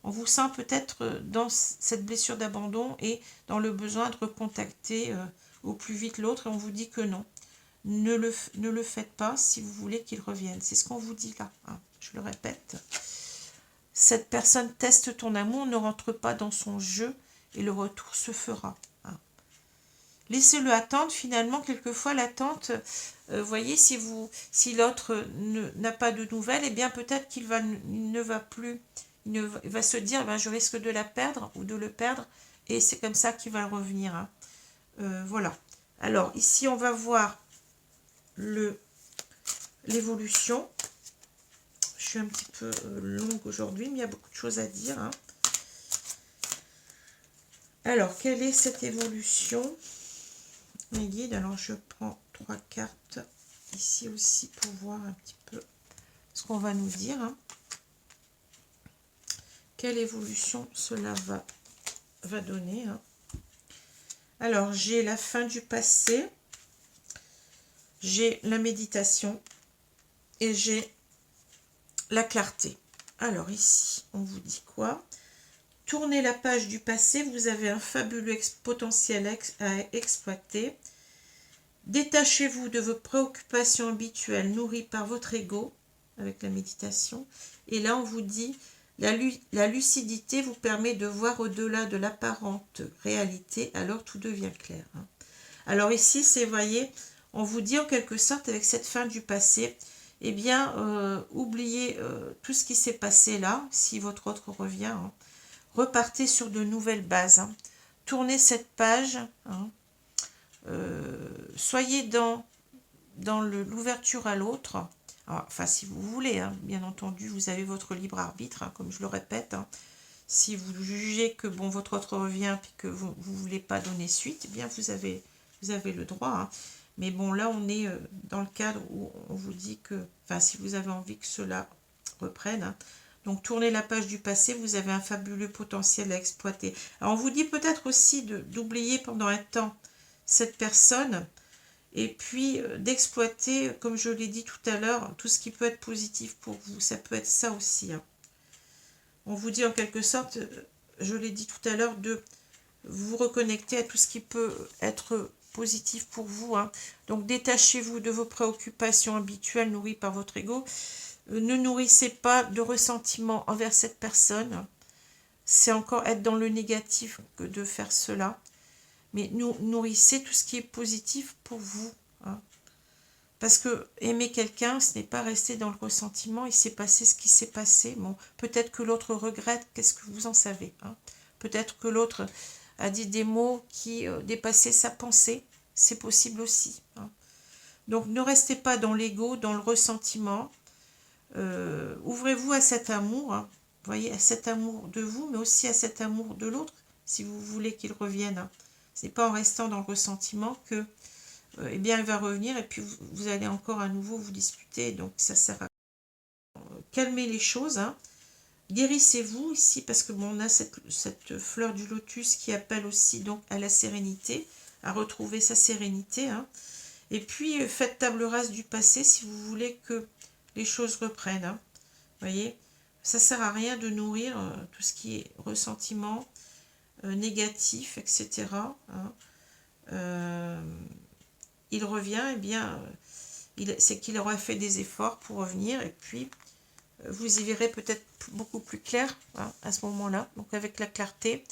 on vous sent peut-être dans cette blessure d'abandon et dans le besoin de recontacter au plus vite l'autre, et on vous dit que non. Ne le faites pas si vous voulez qu'il revienne. C'est ce qu'on vous dit là, hein. Je le répète. Cette personne teste ton amour, ne rentre pas dans son jeu et le retour se fera, hein. Laissez-le attendre. Finalement, quelquefois, l'attente, voyez, si l'autre n'a pas de nouvelles, eh bien peut-être il va se dire, ben, je risque de la perdre ou de le perdre et c'est comme ça qu'il va revenir. Hein. Voilà. Alors, ici, on va voir l'évolution. Je suis un petit peu longue aujourd'hui, mais il y a beaucoup de choses à dire. Hein. Alors, quelle est cette évolution? Mes guides, alors je prends 3 cartes ici aussi pour voir un petit peu ce qu'on va nous dire. Hein. Quelle évolution cela va donner. Hein. Alors, j'ai la fin du passé, j'ai la méditation et j'ai la clarté. Alors ici, on vous dit quoi? Tournez la page du passé, vous avez un fabuleux potentiel à exploiter. Détachez-vous de vos préoccupations habituelles nourries par votre ego, avec la méditation. Et là, on vous dit, la lucidité vous permet de voir au-delà de l'apparente réalité, alors tout devient clair. Hein. Alors ici, c'est, voyez, on vous dit en quelque sorte, avec cette fin du passé, eh bien, oubliez tout ce qui s'est passé là, si votre autre revient. Hein. Repartez sur de nouvelles bases. Hein. Tournez cette page. Hein. Soyez dans l'ouverture à l'autre. Enfin, si vous voulez, hein, bien entendu, vous avez votre libre arbitre, hein, comme je le répète. Hein. Si vous jugez que bon, votre autre revient et que vous ne voulez pas donner suite, eh bien, vous avez le droit. Hein. Mais bon, là, on est dans le cadre où on vous dit que, enfin, si vous avez envie que cela reprenne, hein, donc tournez la page du passé, vous avez un fabuleux potentiel à exploiter. Alors, on vous dit peut-être aussi d'oublier pendant un temps cette personne et puis d'exploiter, comme je l'ai dit tout à l'heure, tout ce qui peut être positif pour vous. Ça peut être ça aussi. Hein. On vous dit en quelque sorte, je l'ai dit tout à l'heure, de vous reconnecter à tout ce qui peut être positif pour vous. Hein. Donc détachez-vous de vos préoccupations habituelles nourries par votre ego. Ne nourrissez pas de ressentiment envers cette personne. C'est encore être dans le négatif que de faire cela. Mais nourrissez tout ce qui est positif pour vous. Hein. Parce que aimer quelqu'un, ce n'est pas rester dans le ressentiment. Il s'est passé ce qui s'est passé. Bon, peut-être que l'autre regrette. Qu'est-ce que vous en savez? Hein. Peut-être que l'autre a dit des mots qui dépassaient sa pensée. C'est possible aussi. Hein. Donc ne restez pas dans l'ego, dans le ressentiment. Ouvrez-vous à cet amour. Hein. Vous voyez, à cet amour de vous, mais aussi à cet amour de l'autre, si vous voulez qu'il revienne. Hein. Ce n'est pas en restant dans le ressentiment que eh bien, il va revenir et puis vous allez encore à nouveau vous disputer. Donc, ça sert à calmer les choses. Hein. Guérissez-vous ici parce que bon, on a cette fleur du lotus qui appelle aussi donc à la sérénité, à retrouver sa sérénité. Hein. Et puis, faites table rase du passé si vous voulez que les choses reprennent. Hein. Vous voyez, ça ne sert à rien de nourrir tout ce qui est ressentiment négatif, etc. Hein. Il revient, eh bien, c'est qu'il aura fait des efforts pour revenir, et puis vous y verrez peut-être beaucoup plus clair hein, à ce moment-là. Donc avec la clarté,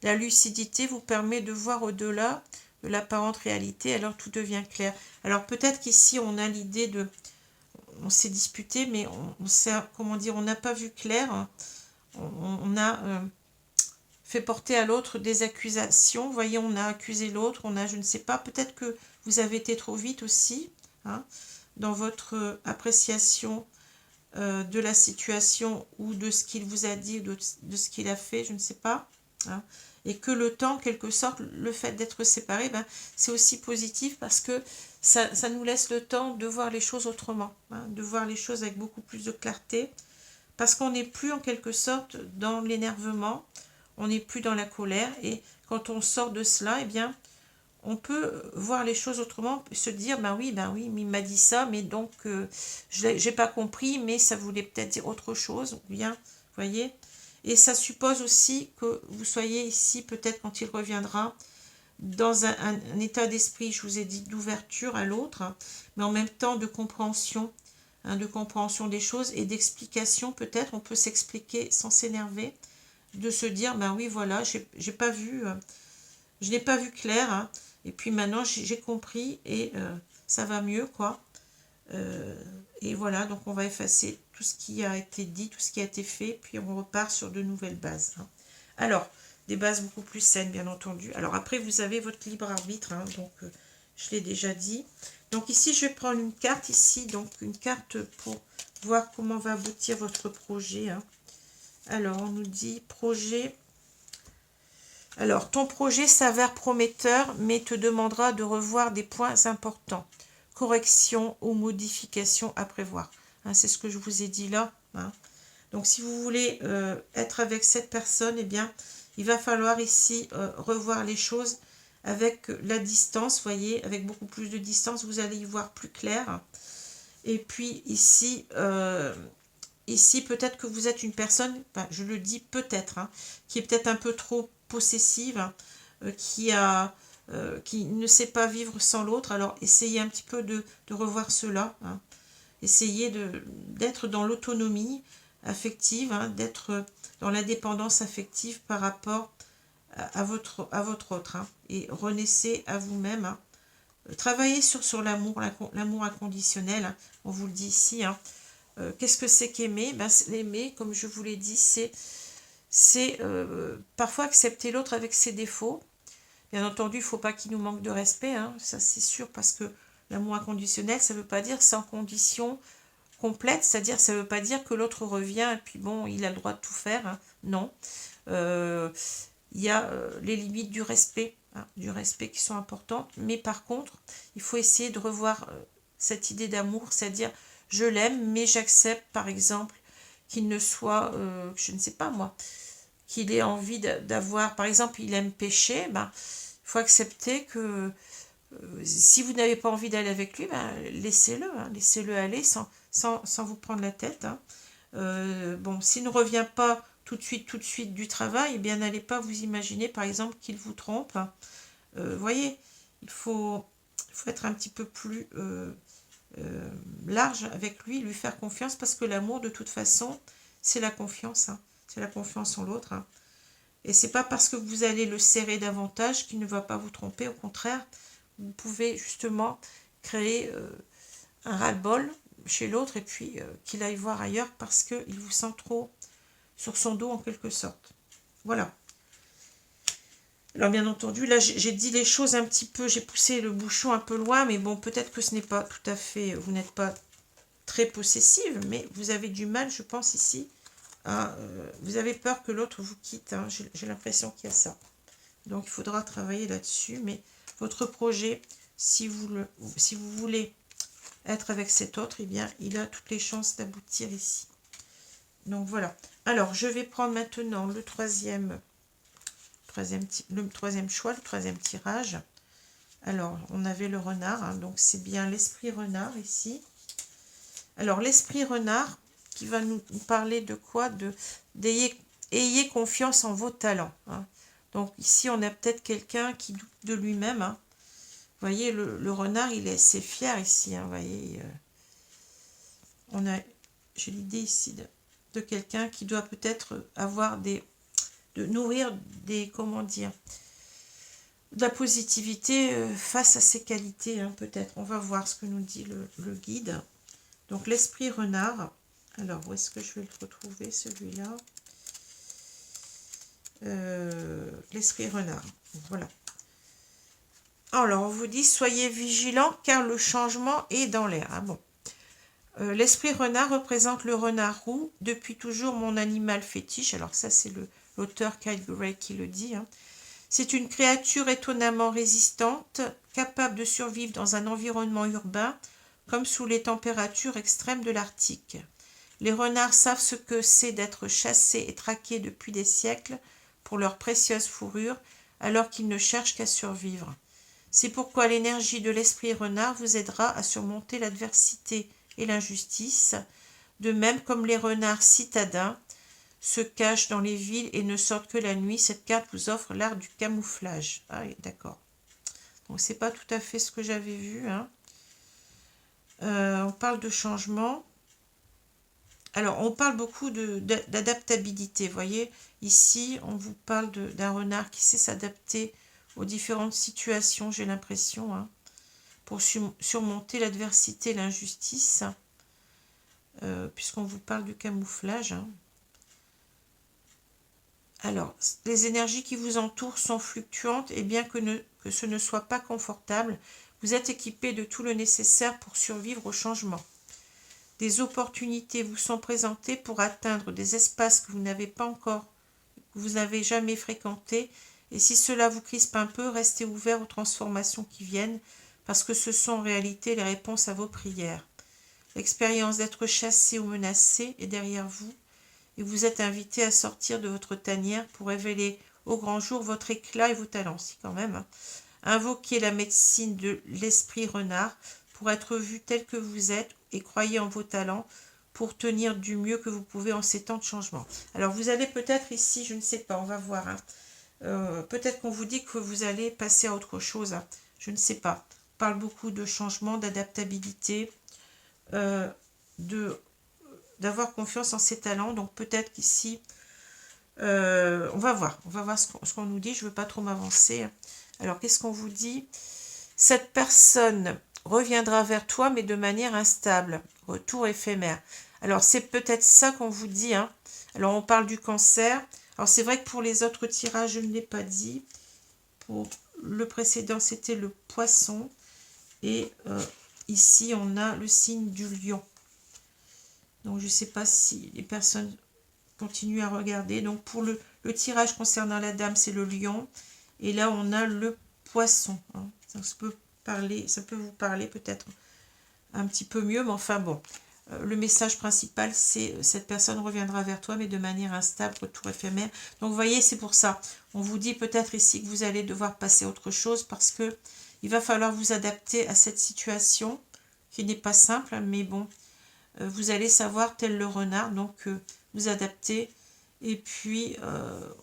la lucidité vous permet de voir au-delà de l'apparente réalité, alors tout devient clair. Alors peut-être qu'ici on a l'idée de, on s'est disputé, mais on sait, comment dire, on n'a pas vu clair, hein. On a fait porter à l'autre des accusations. Vous voyez, on a accusé l'autre, on a, je ne sais pas, peut-être que vous avez été trop vite aussi, hein, dans votre appréciation de la situation ou de ce qu'il vous a dit, de ce qu'il a fait, je ne sais pas. Hein, et que le temps, en quelque sorte, le fait d'être séparés, ben, c'est aussi positif parce que ça nous laisse le temps de voir les choses autrement, hein, de voir les choses avec beaucoup plus de clarté, parce qu'on n'est plus en quelque sorte dans l'énervement, on n'est plus dans la colère, et quand on sort de cela, eh bien, on peut voir les choses autrement, se dire, ben oui, mais il m'a dit ça, mais donc, je n'ai pas compris, mais ça voulait peut-être dire autre chose, ou bien, vous voyez. Et ça suppose aussi que vous soyez ici, peut-être quand il reviendra, dans un état d'esprit, je vous ai dit, d'ouverture à l'autre, hein, mais en même temps de compréhension, hein, de compréhension des choses et d'explication, peut-être, on peut s'expliquer sans s'énerver, de se dire, ben oui, voilà, j'ai pas vu, je n'ai pas vu clair, hein, et puis maintenant j'ai compris et ça va mieux, quoi. Et voilà, donc on va effacer tout ce qui a été dit, tout ce qui a été fait, puis on repart sur de nouvelles bases. Hein. Alors, des bases beaucoup plus saines, bien entendu. Alors après, vous avez votre libre arbitre, hein, donc je l'ai déjà dit. Donc ici, je vais prendre une carte ici, donc une carte pour voir comment va aboutir votre projet. Hein. Alors, on nous dit projet. Alors, ton projet s'avère prometteur, mais te demandera de revoir des points importants. Correction ou modification à prévoir. Hein, c'est ce que je vous ai dit là. Hein. Donc, si vous voulez être avec cette personne, eh bien, il va falloir ici revoir les choses avec la distance, voyez, avec beaucoup plus de distance, vous allez y voir plus clair. Et puis ici, ici peut-être que vous êtes une personne, enfin, je le dis peut-être, hein, qui est peut-être un peu trop possessive, hein, qui ne sait pas vivre sans l'autre. Alors essayez un petit peu de revoir cela. Hein. Essayez d'être dans l'autonomie affective, hein, d'être dans l'indépendance affective par rapport à votre autre. Hein, et renaissez à vous-même. Hein. Travaillez sur l'amour, l'amour inconditionnel. Hein, on vous le dit ici. Hein. Qu'est-ce que c'est qu'aimer? Ben, l'aimer, comme je vous l'ai dit, c'est parfois accepter l'autre avec ses défauts. Bien entendu, il ne faut pas qu'il nous manque de respect, hein, ça c'est sûr, parce que l'amour inconditionnel, ça ne veut pas dire sans condition complète, c'est-à-dire ça ne veut pas dire que l'autre revient et puis bon, il a le droit de tout faire, hein, non. Il y a les limites du respect qui sont importantes, mais par contre, il faut essayer de revoir cette idée d'amour, c'est-à-dire je l'aime, mais j'accepte par exemple qu'il ne soit, je ne sais pas moi, qu'il ait envie d'avoir, par exemple, il aime pêcher, ben, il faut accepter que si vous n'avez pas envie d'aller avec lui, ben, laissez-le, hein, laissez-le aller sans vous prendre la tête. Hein. Bon, s'il ne revient pas tout de suite du travail, eh bien, n'allez pas vous imaginer, par exemple, qu'il vous trompe. Hein. Voyez, il faut être un petit peu plus large avec lui faire confiance, parce que l'amour, de toute façon, c'est la confiance. Hein. C'est la confiance en l'autre. Hein. Et c'est pas parce que vous allez le serrer davantage qu'il ne va pas vous tromper. Au contraire, vous pouvez justement créer un ras-le-bol chez l'autre et puis qu'il aille voir ailleurs parce qu'il vous sent trop sur son dos en quelque sorte. Voilà. Alors bien entendu, là j'ai dit les choses un petit peu, j'ai poussé le bouchon un peu loin, mais bon, peut-être que ce n'est pas tout à fait, vous n'êtes pas très possessive, mais vous avez du mal, je pense ici, vous avez peur que l'autre vous quitte, hein, j'ai l'impression qu'il y a ça. Donc il faudra travailler là-dessus, mais votre projet, si vous voulez être avec cet autre, eh bien il a toutes les chances d'aboutir ici. Donc voilà. Alors je vais prendre maintenant le troisième choix, le troisième tirage. Alors on avait le renard, hein, donc c'est bien l'esprit renard ici. Alors l'esprit renard, qui va nous parler de quoi? Ayez confiance en vos talents. Hein. Donc ici, on a peut-être quelqu'un qui doute de lui-même. Hein. Vous voyez, le renard, il est assez fier ici. Hein, vous voyez, j'ai l'idée ici de quelqu'un qui doit peut-être avoir de nourrir comment dire, de la positivité face à ses qualités, hein, peut-être. On va voir ce que nous dit le guide. Donc l'esprit renard. Alors, où est-ce que je vais le retrouver, celui-là? L'esprit renard. Voilà. Alors, on vous dit, soyez vigilants car le changement est dans l'air. Ah bon. L'esprit renard représente le renard roux, depuis toujours mon animal fétiche. Alors ça, c'est l'auteur Kyle Gray qui le dit. Hein. C'est une créature étonnamment résistante, capable de survivre dans un environnement urbain, comme sous les températures extrêmes de l'Arctique. Les renards savent ce que c'est d'être chassés et traqués depuis des siècles pour leur précieuse fourrure, alors qu'ils ne cherchent qu'à survivre. C'est pourquoi l'énergie de l'esprit renard vous aidera à surmonter l'adversité et l'injustice, de même comme les renards citadins se cachent dans les villes et ne sortent que la nuit. Cette carte vous offre l'art du camouflage. Ah oui, d'accord. Donc c'est pas tout à fait ce que j'avais vu. Hein. On parle de changement. Alors, on parle beaucoup d'adaptabilité. Vous voyez, ici, on vous parle d'un renard qui sait s'adapter aux différentes situations, j'ai l'impression, hein, pour surmonter l'adversité et l'injustice, puisqu'on vous parle du camouflage. Hein. Alors, les énergies qui vous entourent sont fluctuantes et bien que ce ne soit pas confortable, vous êtes équipé de tout le nécessaire pour survivre au changement. Des opportunités vous sont présentées pour atteindre des espaces que vous n'avez pas encore, que vous n'avez jamais fréquentés. Et si cela vous crispe un peu, restez ouvert aux transformations qui viennent, parce que ce sont en réalité les réponses à vos prières. L'expérience d'être chassé ou menacé est derrière vous, et vous êtes invité à sortir de votre tanière pour révéler au grand jour votre éclat et vos talents. Si quand même, hein. Invoquez la médecine de l'esprit renard pour être vu tel que vous êtes et croyez en vos talents pour tenir du mieux que vous pouvez en ces temps de changement. Alors vous allez peut-être ici, je ne sais pas, on va voir, hein. Peut-être qu'on vous dit que vous allez passer à autre chose, hein. Je ne sais pas. On parle beaucoup de changement, d'adaptabilité, d'avoir confiance en ses talents. Donc peut-être qu'ici, on va voir ce qu'on nous dit. Je ne veux pas trop m'avancer. Alors qu'est-ce qu'on vous dit? Cette personne reviendra vers toi, mais de manière instable. Retour éphémère. Alors c'est peut-être ça qu'on vous dit, hein. Alors on parle du cancer. Alors c'est vrai que pour les autres tirages, je ne l'ai pas dit. Pour le précédent, c'était le poisson. Et ici, on a le signe du lion. Donc je ne sais pas si les personnes continuent à regarder. Donc pour le tirage concernant la dame, c'est le lion. Et là, on a le poisson, hein. Ça peut vous parler peut-être un petit peu mieux, mais enfin bon. Le message principal, c'est cette personne reviendra vers toi, mais de manière instable, retour éphémère. Donc vous voyez, c'est pour ça. On vous dit peut-être ici que vous allez devoir passer à autre chose parce que il va falloir vous adapter à cette situation qui n'est pas simple, mais bon, vous allez savoir, tel le renard, donc vous adapter. Et puis,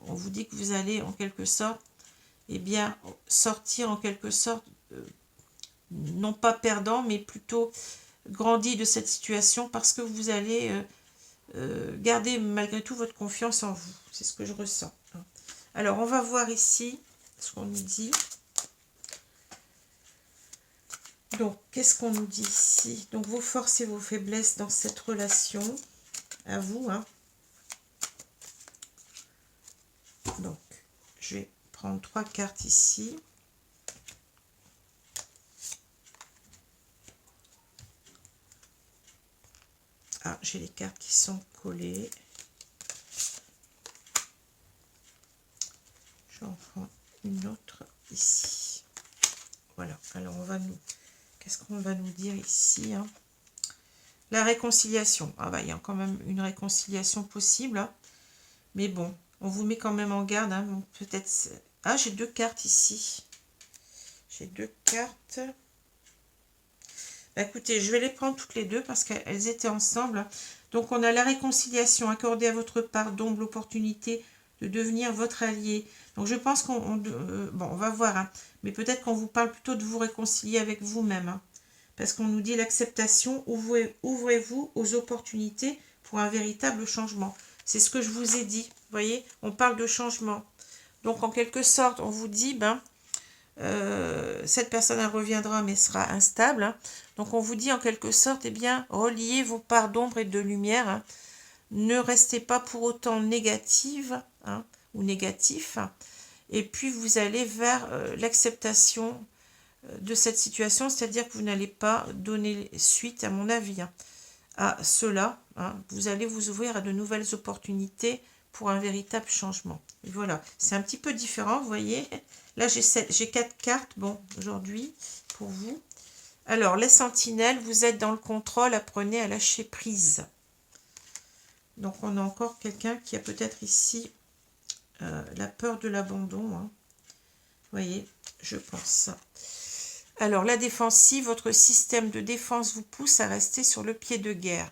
on vous dit que vous allez en quelque sorte, eh bien, sortir en quelque sorte, non pas perdant, mais plutôt grandi de cette situation parce que vous allez garder malgré tout votre confiance en vous. C'est ce que je ressens. Alors, on va voir ici ce qu'on nous dit. Donc, qu'est-ce qu'on nous dit ici? Donc, vos forces et vos faiblesses dans cette relation, à vous, hein. Donc, je vais prendre 3 cartes ici. Ah, j'ai les cartes qui sont collées. J'en prends une autre ici. Voilà, alors on va nous... Qu'est-ce qu'on va nous dire ici, hein? La réconciliation. Ah bah, il y a quand même une réconciliation possible, hein. Mais bon, on vous met quand même en garde, hein. Peut-être... Ah, j'ai 2 cartes ici. J'ai 2 cartes. Bah, écoutez, je vais les prendre toutes les deux parce qu'elles étaient ensemble. Donc, on a la réconciliation accordée à votre part, donc l'opportunité de devenir votre allié. Donc, je pense qu'on... bon, on va voir, hein. Mais peut-être qu'on vous parle plutôt de vous réconcilier avec vous-même, hein. Parce qu'on nous dit l'acceptation, ouvrez-vous aux opportunités pour un véritable changement. C'est ce que je vous ai dit. Vous voyez, on parle de changement. Donc, en quelque sorte, on vous dit, cette personne elle reviendra, mais sera instable, hein. Donc, on vous dit en quelque sorte, eh bien, reliez vos parts d'ombre et de lumière, hein. Ne restez pas pour autant négative, hein, ou négatif. Et puis, vous allez vers l'acceptation de cette situation, c'est-à-dire que vous n'allez pas donner suite, à mon avis, hein, à cela, hein. Vous allez vous ouvrir à de nouvelles opportunités pour un véritable changement. Et voilà, c'est un petit peu différent, vous voyez. Là, j'ai 4 cartes, bon, aujourd'hui, pour vous. Alors, les sentinelles, vous êtes dans le contrôle, apprenez à lâcher prise. Donc, on a encore quelqu'un qui a peut-être ici la peur de l'abandon, hein. Vous voyez, je pense. Alors, la défensive, votre système de défense vous pousse à rester sur le pied de guerre.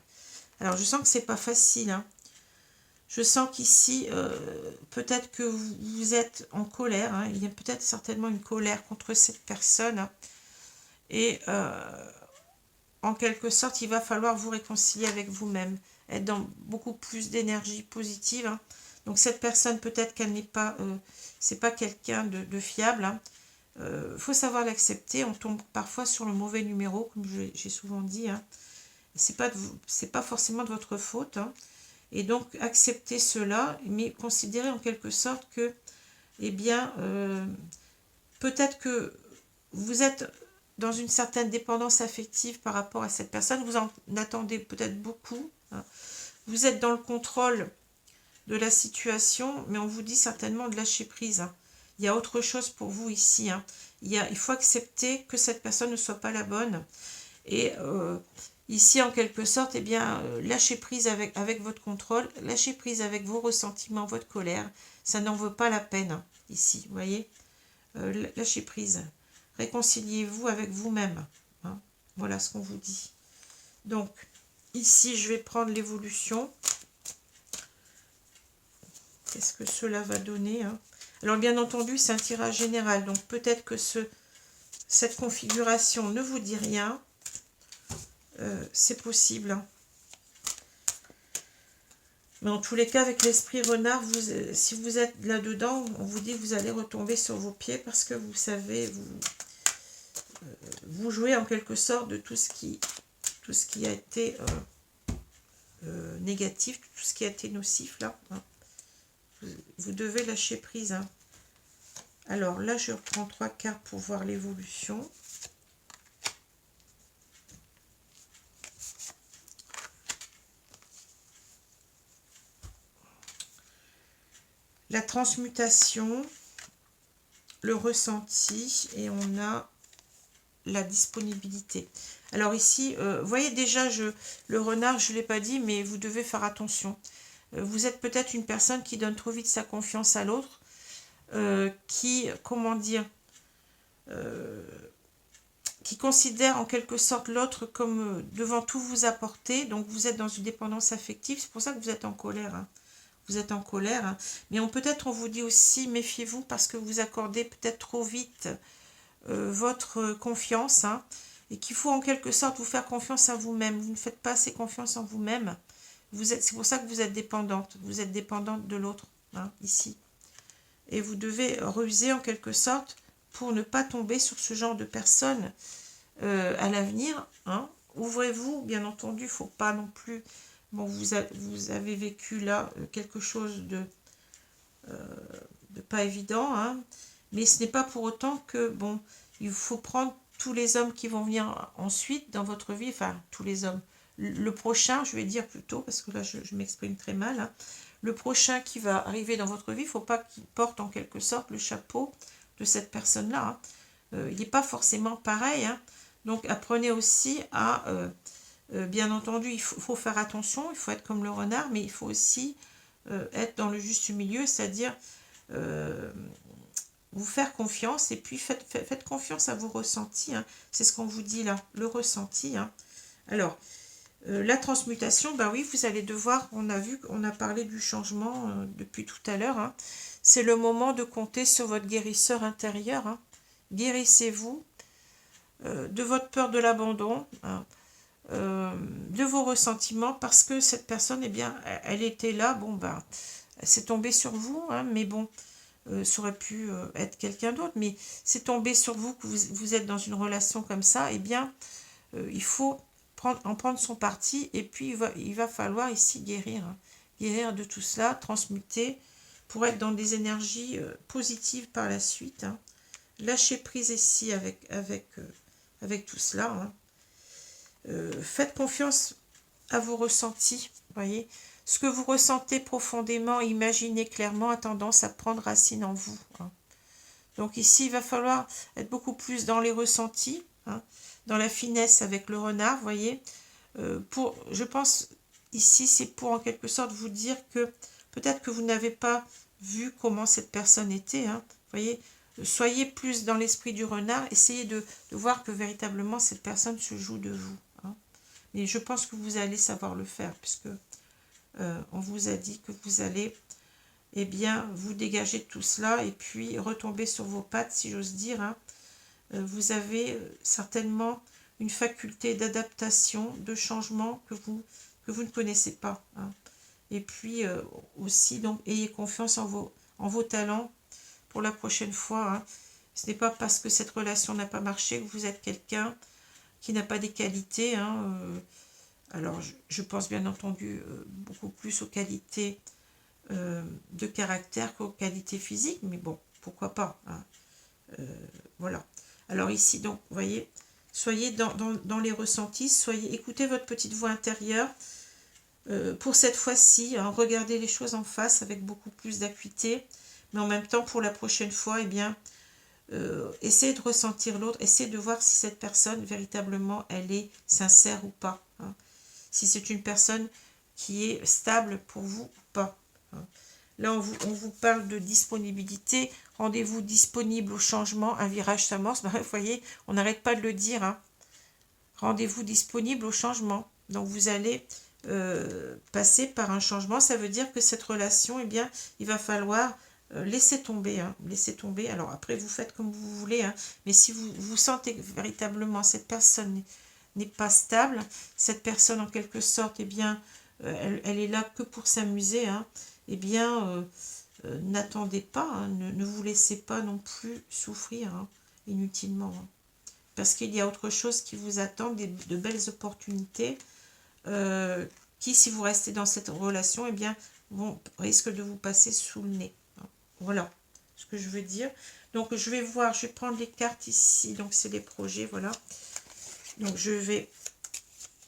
Alors, je sens que c'est pas facile, hein. Je sens qu'ici, peut-être que vous êtes en colère, hein. Il y a peut-être certainement une colère contre cette personne, hein. Et en quelque sorte, il va falloir vous réconcilier avec vous-même, être dans beaucoup plus d'énergie positive, hein. Donc, cette personne, peut-être qu'elle n'est pas, c'est pas quelqu'un de fiable, hein. Faut savoir l'accepter. On tombe parfois sur le mauvais numéro, comme j'ai souvent dit, hein. C'est pas forcément de votre faute, hein. Et donc, acceptez cela, mais considérez en quelque sorte que, eh bien, peut-être que vous êtes dans une certaine dépendance affective par rapport à cette personne, vous en attendez peut-être beaucoup, hein. Vous êtes dans le contrôle de la situation, mais on vous dit certainement de lâcher prise, hein. Il y a autre chose pour vous ici, hein. Il faut accepter que cette personne ne soit pas la bonne. Et ici, en quelque sorte, eh bien, lâchez prise avec votre contrôle, lâchez prise avec vos ressentiments, votre colère. Ça n'en vaut pas la peine, hein, ici, vous voyez. Lâchez prise. Réconciliez-vous avec vous-même, hein. Voilà ce qu'on vous dit. Donc, ici, je vais prendre l'évolution. Qu'est-ce que cela va donner, hein? Alors, bien entendu, c'est un tirage général. Donc, peut-être que cette configuration ne vous dit rien. C'est possible, hein. Mais en tous les cas, avec l'esprit renard, si vous êtes là-dedans, on vous dit que vous allez retomber sur vos pieds parce que vous savez, vous jouez en quelque sorte de tout ce qui a été négatif, tout ce qui a été nocif, là, hein. Vous devez lâcher prise, hein. Alors là, je reprends 3 cartes pour voir l'évolution. La transmutation, le ressenti, et on a la disponibilité. Alors ici, vous voyez déjà, le renard, je ne l'ai pas dit, mais vous devez faire attention. Vous êtes peut-être une personne qui donne trop vite sa confiance à l'autre, qui, comment dire, qui considère en quelque sorte l'autre comme devant tout vous apporter. Donc vous êtes dans une dépendance affective, c'est pour ça que vous êtes en colère, hein. Vous êtes en colère, hein. Mais peut-être on vous dit aussi, méfiez-vous parce que vous accordez peut-être trop vite votre confiance, hein, et qu'il faut en quelque sorte vous faire confiance à vous-même. Vous ne faites pas assez confiance en vous-même. C'est pour ça que vous êtes dépendante. Vous êtes dépendante de l'autre, hein, ici. Et vous devez ruser en quelque sorte pour ne pas tomber sur ce genre de personnes à l'avenir, hein. Ouvrez-vous, bien entendu, il ne faut pas non plus... Bon, vous avez vécu là quelque chose de pas évident, hein, mais ce n'est pas pour autant que, bon, il faut prendre tous les hommes qui vont venir ensuite dans votre vie, enfin, tous les hommes. Le prochain, je vais dire plutôt, parce que là, je m'exprime très mal, hein. Le prochain qui va arriver dans votre vie, il ne faut pas qu'il porte en quelque sorte le chapeau de cette personne-là, hein. Il n'est pas forcément pareil, hein. Donc, apprenez aussi à... bien entendu, il faut faire attention, il faut être comme le renard, mais il faut aussi être dans le juste milieu, c'est-à-dire vous faire confiance, et puis faites confiance à vos ressentis, hein. C'est ce qu'on vous dit là, le ressenti, hein. Alors, la transmutation, bah oui, vous allez devoir, on a parlé du changement depuis tout à l'heure, hein. C'est le moment de compter sur votre guérisseur intérieur, hein. Guérissez-vous de votre peur de l'abandon, hein, de vos ressentiments, parce que cette personne, eh bien, elle était là, bon, ben, elle s'est tombée sur vous, hein, mais bon, ça aurait pu être quelqu'un d'autre, mais c'est tombé sur vous, que vous êtes dans une relation comme ça, eh bien, il faut en prendre son parti, et puis il va falloir ici guérir, hein, guérir de tout cela, transmuter, pour être dans des énergies positives par la suite, hein. Lâchez prise ici avec tout cela, hein. Faites confiance à vos ressentis, voyez. Ce que vous ressentez profondément, imaginez clairement, a tendance à prendre racine en vous, hein. Donc ici, il va falloir être beaucoup plus dans les ressentis, hein, dans la finesse avec le renard, voyez. Je pense, ici, c'est pour en quelque sorte vous dire que peut-être que vous n'avez pas vu comment cette personne était, hein, voyez. Soyez plus dans l'esprit du renard, essayez de voir que véritablement cette personne se joue de vous, hein. Mais je pense que vous allez savoir le faire, puisque on vous a dit que vous allez, eh bien, vous dégager de tout cela et puis retomber sur vos pattes, si j'ose dire, hein. Vous avez certainement une faculté d'adaptation, de changement que vous ne connaissez pas, hein. Et puis aussi, donc, ayez confiance en vos talents pour la prochaine fois, hein. Ce n'est pas parce que cette relation n'a pas marché que vous êtes quelqu'un qui n'a pas des qualités, hein. Alors, je pense bien entendu beaucoup plus aux qualités de caractère qu'aux qualités physiques, mais bon, pourquoi pas, hein. Voilà. Alors ici, donc, vous voyez, soyez dans les ressentis, écoutez votre petite voix intérieure. Pour cette fois-ci, hein, regardez les choses en face avec beaucoup plus d'acuité, mais en même temps, pour la prochaine fois, eh bien, essayez de ressentir l'autre, essayez de voir si cette personne, véritablement, elle est sincère ou pas, hein. Si c'est une personne qui est stable pour vous ou pas, hein. Là, on vous parle de disponibilité. Rendez-vous disponible au changement. Un virage s'amorce. Ben, vous voyez, on n'arrête pas de le dire, hein. Rendez-vous disponible au changement. Donc, vous allez passer par un changement. Ça veut dire que cette relation, eh bien, il va falloir laisser tomber, hein. Laisser tomber. Alors, après, vous faites comme vous voulez, hein. Mais si vous sentez que véritablement cette personne n'est pas stable, cette personne, en quelque sorte, eh bien, elle est là que pour s'amuser, hein. Eh bien, n'attendez pas, hein, ne vous laissez pas non plus souffrir, hein, inutilement, hein. Parce qu'il y a autre chose qui vous attend, de belles opportunités qui, si vous restez dans cette relation, eh bien, risquent de vous passer sous le nez, hein. Voilà ce que je veux dire. Donc, je vais prendre les cartes ici. Donc, c'est les projets, voilà. Donc, je vais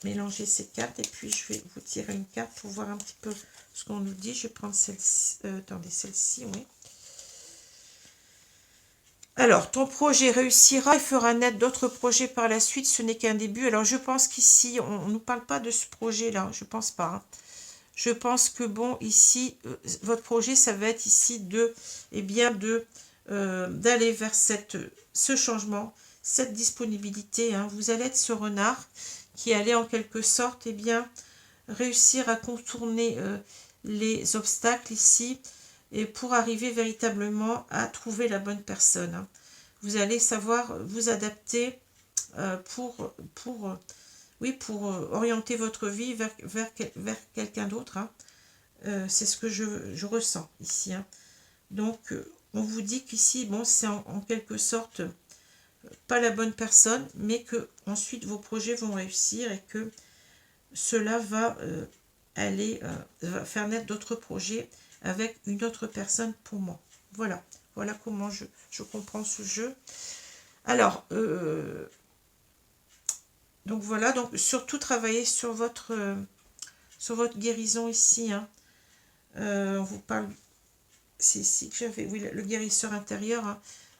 mélanger ces cartes et puis je vais vous tirer une carte pour voir un petit peu ce qu'on nous dit. Je vais prendre celle-ci, attendez, celle-ci, oui. Alors, ton projet réussira et fera naître d'autres projets par la suite, ce n'est qu'un début. Alors, je pense qu'ici, on ne nous parle pas de ce projet-là, je pense pas, hein. Je pense que, bon, ici, votre projet, ça va être ici d'aller vers ce changement, cette disponibilité, hein. Vous allez être ce renard qui allait en quelque sorte, eh bien, réussir à contourner les obstacles ici et pour arriver véritablement à trouver la bonne personne, hein. Vous allez savoir vous adapter pour orienter votre vie vers quelqu'un d'autre, hein. C'est ce que je ressens ici, hein. Donc, on vous dit qu'ici, bon, c'est en quelque sorte pas la bonne personne, mais que ensuite vos projets vont réussir et que cela va va faire naître d'autres projets avec une autre personne pour moi. Voilà, voilà comment je comprends ce jeu. Alors, donc voilà, donc surtout travailler sur votre guérison ici, hein. On vous parle, c'est ici que j'avais, oui, le guérisseur intérieur, hein.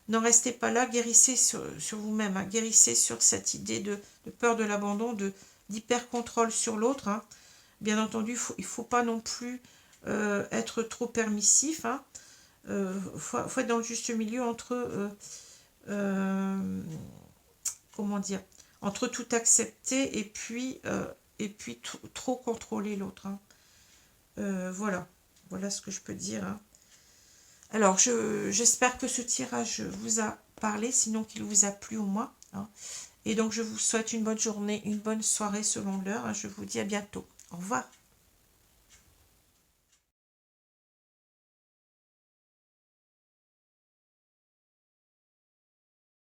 N'en restez pas là, guérissez sur vous-même, hein. Guérissez sur cette idée de peur de l'abandon, d'hyper-contrôle sur l'autre, hein. Bien entendu, il ne faut pas non plus être trop permissif, hein. Faut être dans le juste milieu entre, comment dire, entre tout accepter et puis trop contrôler l'autre, hein. Voilà, voilà ce que je peux dire, hein. Alors, j'espère que ce tirage vous a parlé, sinon qu'il vous a plu au moins, hein. Et donc, je vous souhaite une bonne journée, une bonne soirée selon l'heure, hein. Je vous dis à bientôt. Au revoir.